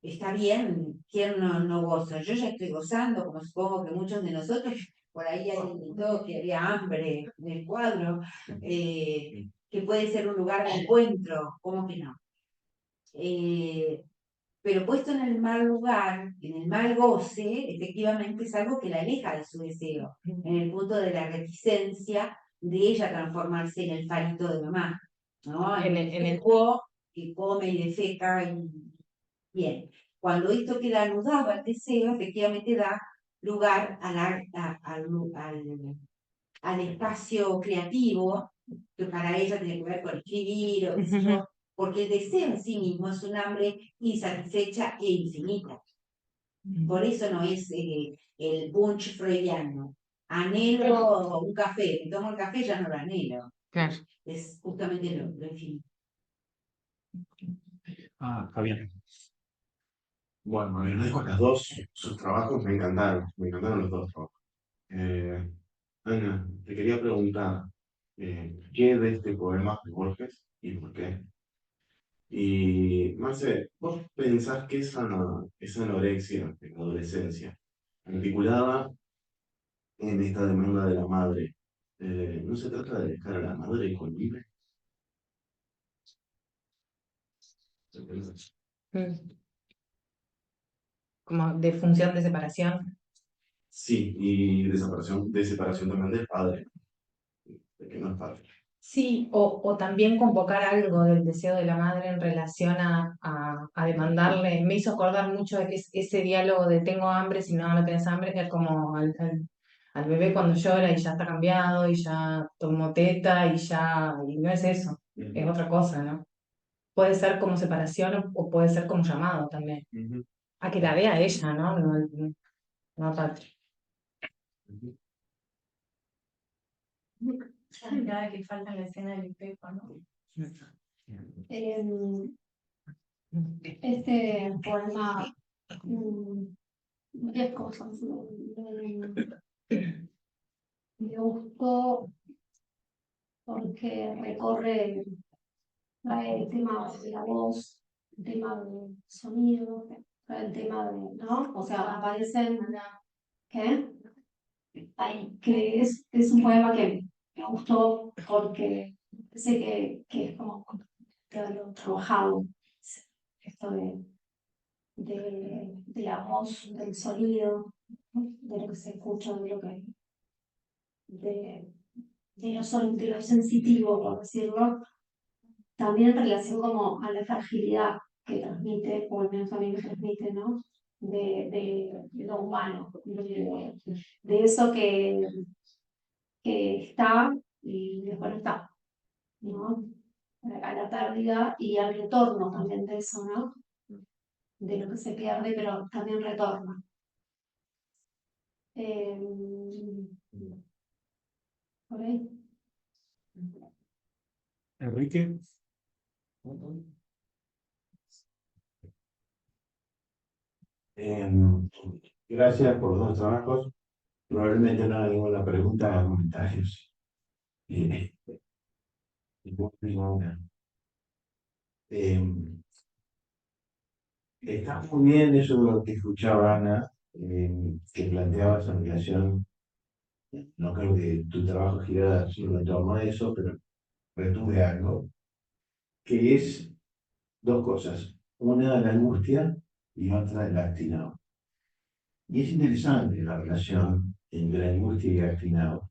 [SPEAKER 5] está bien, ¿quién no goza? Yo ya estoy gozando, como supongo que muchos de nosotros, por ahí alguien gritó que había hambre en el cuadro, que puede ser un lugar de encuentro, ¿cómo que no? Pero puesto en el mal lugar, en el mal goce, efectivamente es algo que la aleja de su deseo, en el punto de la reticencia de ella transformarse en el farito de mamá, ¿no? En el cuo que come y defeca y bien. Cuando esto queda anudado al deseo, efectivamente da lugar al espacio creativo, que para ella tiene que ver con escribir o qué sé yo, porque el deseo en sí mismo es un hambre insatisfecha e infinita. Por eso no es el bunch freudiano. Anhelo un café, me tomo el café, ya no lo anhelo.
[SPEAKER 3] Claro.
[SPEAKER 5] Es justamente lo infinito.
[SPEAKER 1] Ah, Javier.
[SPEAKER 6] Bueno, a ver, las dos, sus trabajos me encantaron los dos trabajos. Ana, te quería preguntar, ¿qué de este poema de Borges y por qué? Y, Marce, ¿vos pensás que esa anorexia en la adolescencia, articulada en esta demanda de la madre, no se trata de dejar a la madre con libre?
[SPEAKER 3] Como de función de separación.
[SPEAKER 6] Sí, y de separación también del padre, de que no es padre.
[SPEAKER 3] Sí, o también convocar algo del deseo de la madre en relación a demandarle. Me hizo acordar mucho de que ese diálogo de tengo hambre, si no tenés hambre, es como al bebé cuando llora y ya está cambiado y ya tomó teta y no es eso, es otra cosa, ¿no? Puede ser como separación o puede ser como llamado también.
[SPEAKER 6] Ujú,
[SPEAKER 3] A que la vea ella, ¿no? No a Patri.
[SPEAKER 6] ujú.
[SPEAKER 7] La mirada que falta en la escena del espejo, ¿no?
[SPEAKER 2] Este poema, varias cosas. Me gustó porque recorre, trae el tema de la voz, el tema del sonido, trae el tema de, ¿no? O sea, aparecen, ¿qué? Ay, que es un poema que me gustó porque sé que es como de haberlo trabajado, esto de la voz, del sonido, ¿no? De lo que se escucha, de, de lo sensitivo, por decirlo, también en relación como a la fragilidad que transmite, o al menos a mí me transmite, ¿no? De lo humano, de eso que está y después no está, ¿no? A la pérdida y al retorno también de eso, ¿no? De lo que se pierde, pero también retorna. ¿Por ahí?
[SPEAKER 1] Enrique.
[SPEAKER 6] Gracias por los dos trabajos. Probablemente no haga ninguna pregunta o comentarios. Eh,
[SPEAKER 8] Y vos digo una. Eh, Está muy bien eso de lo que escuchaba Ana, que planteaba esa relación. No creo que tu trabajo girara solo en torno a eso, pero retuve algo, que es dos cosas. Una, la angustia y otra, el actinado. Y es interesante la relación entre la angustia y el actinado,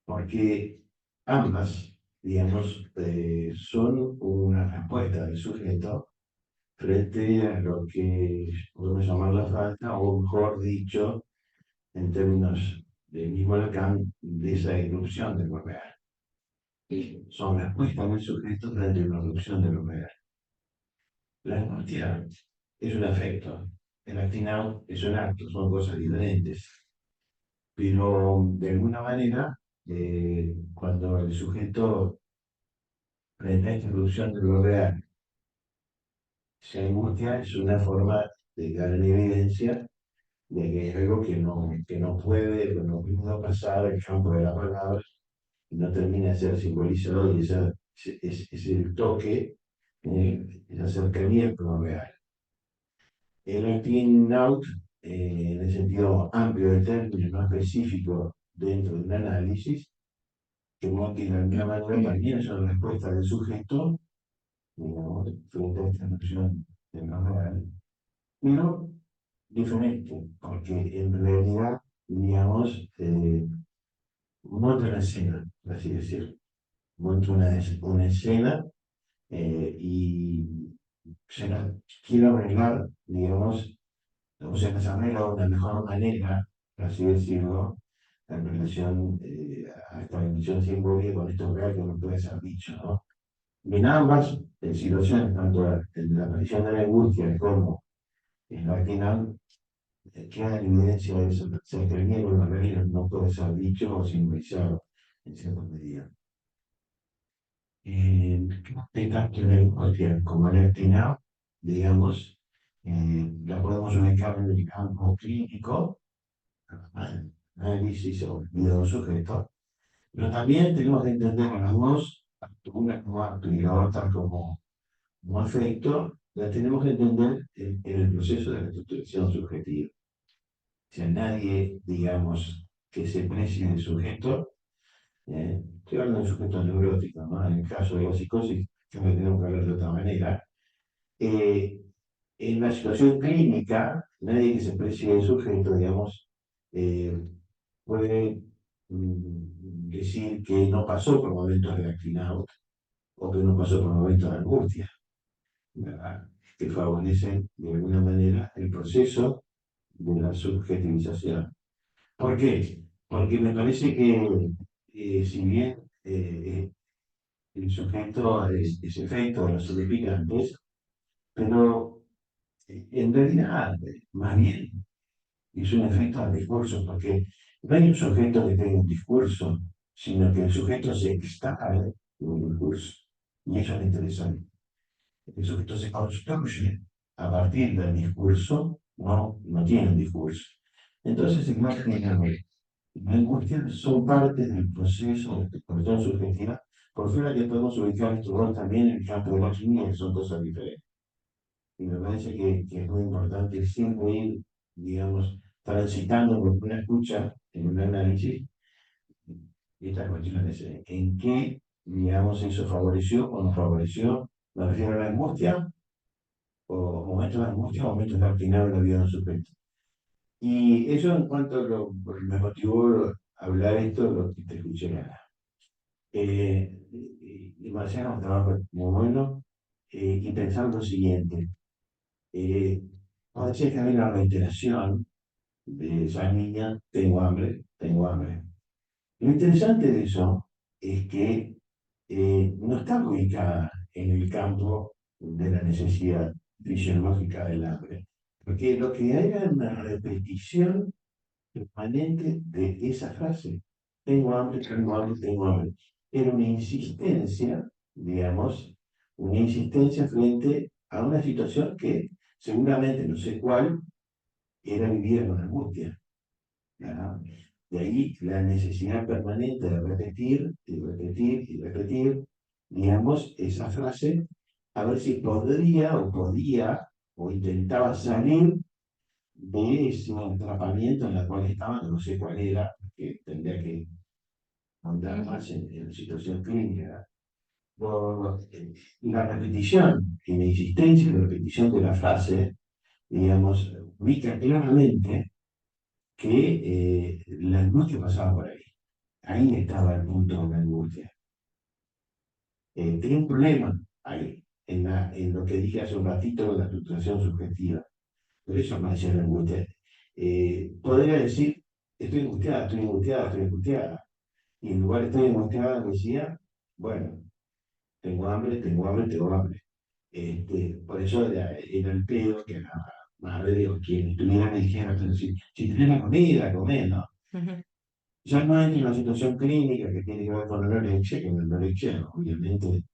[SPEAKER 8] porque ambas, digamos, son una respuesta del sujeto frente a lo que podemos llamar la falta, o mejor dicho, en términos del mismo Lacan, de esa irrupción de lo real. Son respuestas del sujeto frente a una irrupción de lo real. La angustia es un afecto, el actinado es un acto, son cosas diferentes. Pero de alguna manera, cuando el sujeto frente a esta irrupción de lo real se angustia, es una forma de dar en evidencia de que es algo que no pudo pasar el campo de la palabra y no termina de ser simbolizado y es el toque, esa cercanía con lo real. El acting out, en el sentido amplio del término, no específico dentro de un análisis, que de alguna manera también es una respuesta del sujeto, digamos, frente a esta noción de lo real, pero diferente, porque en realidad, digamos, monta una escena, por así decirlo, monta una escena y se la quiero arreglar, digamos, o sea, que se arregla de una mejor manera, por así decirlo, en relación a esta dimensión simbólica con esto real que no puede ser dicho, ¿no? En ambas situaciones, tanto en la aparición de la angustia como en la final, queda en evidencia de eso, se termina con la realidad, no puede ser dicho o simbolizado en cierta medida. Tanto en la angustia como en el final, digamos, la podemos ubicar en el campo clínico, análisis o vida de un sujeto, pero también tenemos que entender que las dos, una como acto y la otra como afecto, la tenemos que entender en el proceso de reestructuración subjetiva. O sea, nadie, digamos, que se precie del sujeto, estoy hablando de un sujeto neurótico, ¿no? En el caso de la psicosis, que me tenemos que hablar de otra manera, eh, en la situación clínica, nadie que se precie del sujeto, digamos, eh, puede decir que no pasó por momentos de actinados o que no pasó por momentos de angustia, ¿verdad? Que favorecen de alguna manera el proceso de la subjetivización. ¿Por qué? Porque me parece que si bien el sujeto es efecto de los significantes, pero en realidad, más bien, es un efecto al discurso, porque no hay un sujeto que tenga un discurso, sino que el sujeto se extrae de un discurso. Y eso es interesante. El sujeto se construye a partir del discurso, no tiene un discurso. Entonces, en más general, la angustia son parte del proceso de cuestión subjetiva, por fuera que podemos ubicar este rol también en el campo de la química, que son cosas diferentes. Y me parece que es muy importante siempre ir, digamos, transitando por una escucha en un análisis estas cuestiones, en qué, digamos, eso favoreció o no favoreció, me refiero a la angustia, o momentos de angustia, o momentos de actinar en la vida de un sujeto. Y eso en cuanto me motivó a hablar esto, lo que te escuché acá. Y Marciano, un trabajo muy bueno, y pensar lo siguiente. Parece que hay una reiteración de esa niña, tengo hambre, tengo hambre. Lo interesante de eso es que no está ubicada en el campo de la necesidad fisiológica del hambre, porque lo que hay es una repetición permanente de esa frase. Tengo hambre, tengo hambre, tengo hambre. Era una insistencia, digamos, una insistencia frente a una situación que seguramente, no sé cuál, era vivir con angustia. ¿Verdad? De ahí la necesidad permanente de repetir y repetir y repetir digamos, esa frase, a ver si podía o intentaba salir de ese atrapamiento en el cual estaba, que no sé cuál era, que tendría que andar más en la situación clínica. La repetición y la insistencia y la repetición de la frase, digamos, ubica claramente que la angustia pasaba por ahí. Ahí estaba el punto de la angustia. Tenía un problema ahí, en lo que dije hace un ratito de la fluctuación subjetiva. Por eso me hacía la angustia. Podría decir, estoy angustiada, estoy angustiada, estoy angustiada. Y en lugar de estoy angustiada, me decía, bueno, tengo hambre, tengo hambre, tengo hambre. Por eso era el pedo que la madre o quien estuviera me dijera, pero si tenés la comida, comé, ¿no?
[SPEAKER 3] Ujú.
[SPEAKER 8] Ya no hay una situación clínica que tiene que ver con la anorexia, que la anorexia, obviamente,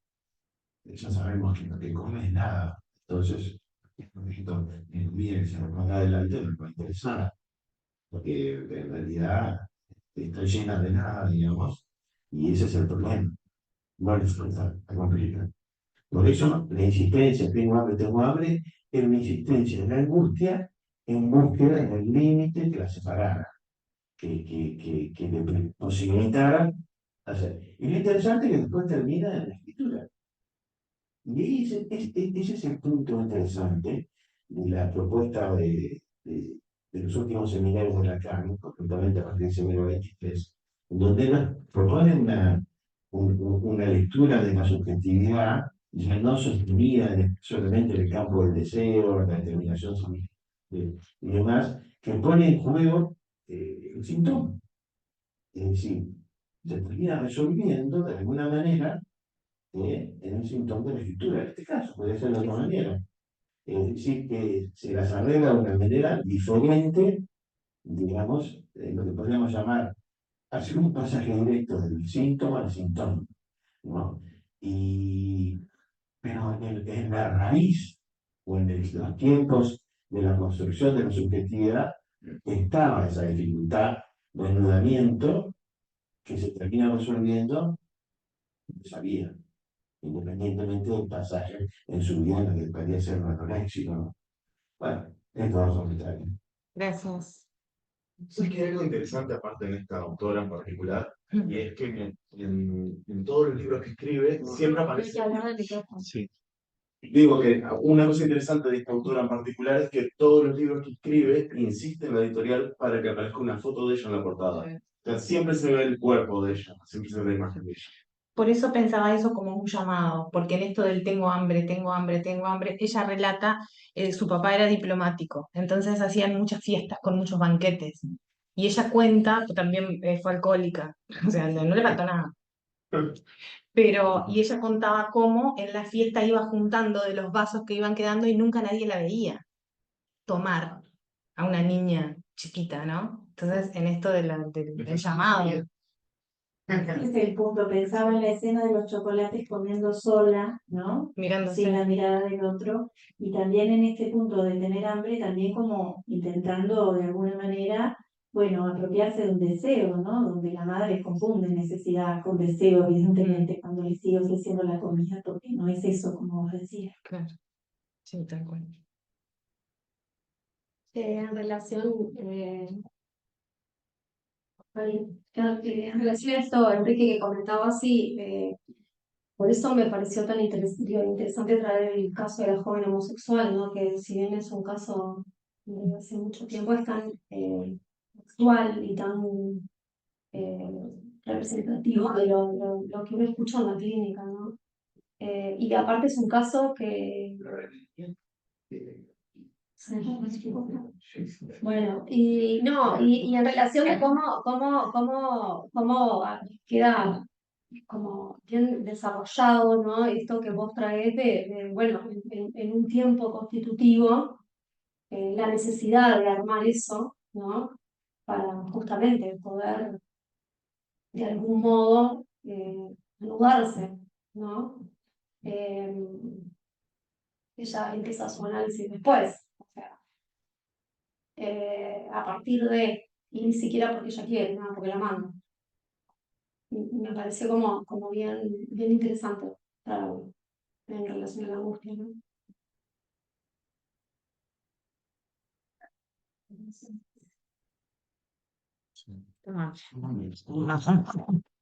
[SPEAKER 8] ya sabemos que lo que come es nada. Entonces, necesito mi comida que se me ponga adelante, no me va a interesar, porque en realidad está llena de nada, digamos, y ese es el problema. No le falta a complicar. Por eso, la insistencia, tengo hambre, era una insistencia de la angustia en búsqueda del límite que la separara, que le posibilitara hacer. Y lo interesante es que después termina en la escritura. Y ese es el punto interesante de la propuesta de los últimos seminarios de Lacan, concretamente a partir del seminario 23, donde nos propone una lectura de la subjetividad ya no sostenida solamente en el campo del deseo, la determinación y demás, que pone en juego el síntoma. Es decir, se termina resolviendo de alguna manera en un síntoma de la escritura. En este caso, puede ser de otra manera. Es decir, que se las arregla de una manera diferente, digamos, lo que podríamos llamar, hacer un pasaje directo del síntoma al síntoma, ¿no? Y, pero en la raíz o en los tiempos de la construcción de la subjetividad estaba esa dificultad de anudamiento que se termina resolviendo, sabía, independientemente del pasaje en su vida en el que podría ser un anoréxico, ¿no? Bueno, es todo solitario.
[SPEAKER 3] Gracias.
[SPEAKER 6] ¿Sabes que hay algo interesante aparte en esta autora en particular? Y es que en todos los libros que escribe siempre aparece. Sí. Digo que una cosa interesante de esta autora en particular es que todos los libros que escribe insiste en la editorial para que aparezca una foto de ella en la portada. O sea, siempre se ve el cuerpo de ella, siempre se ve la imagen de ella.
[SPEAKER 3] Por eso pensaba eso como un llamado, porque en esto del tengo hambre, tengo hambre, tengo hambre, ella relata, su papá era diplomático, entonces hacían muchas fiestas con muchos banquetes. Y ella cuenta, también fue alcohólica, o sea, no le faltó nada. Pero, y ella contaba cómo en la fiesta iba juntando de los vasos que iban quedando y nunca nadie la veía tomar a una niña chiquita, ¿no? Entonces, en esto del llamado,
[SPEAKER 7] Ese es el punto. Pensaba en la escena de los chocolates comiendo sola, ¿no?
[SPEAKER 3] mirándose.
[SPEAKER 7] Sin la mirada del otro. Y también en este punto de tener hambre, también como intentando de alguna manera, bueno, apropiarse de un deseo, ¿no? Donde la madre confunde necesidad con deseo, evidentemente, cuando le sigue ofreciendo la comida, porque no es eso, como vos decías.
[SPEAKER 3] Claro, sí, tal cual.
[SPEAKER 2] En relación, en relación a esto, Enrique, que comentaba así, por eso me pareció tan interesante traer el caso de la joven homosexual, ¿no? Que si bien es un caso de hace mucho tiempo, es tan actual y tan representativo de lo que uno escucha en la clínica, ¿no? Y que aparte es un caso que... Bueno, y no, y en relación a cómo queda como bien desarrollado, ¿no? Esto que vos traes bueno, en un tiempo constitutivo, la necesidad de armar eso, ¿no? Para justamente poder, de algún modo, anudarse, ¿no? Eh, Ella empieza su análisis después, o sea, a partir de, y ni siquiera porque ella quiere, nada, porque la manda. Me pareció como bien interesante. Está en relación a la angustia, ¿no?
[SPEAKER 8] Muy bien.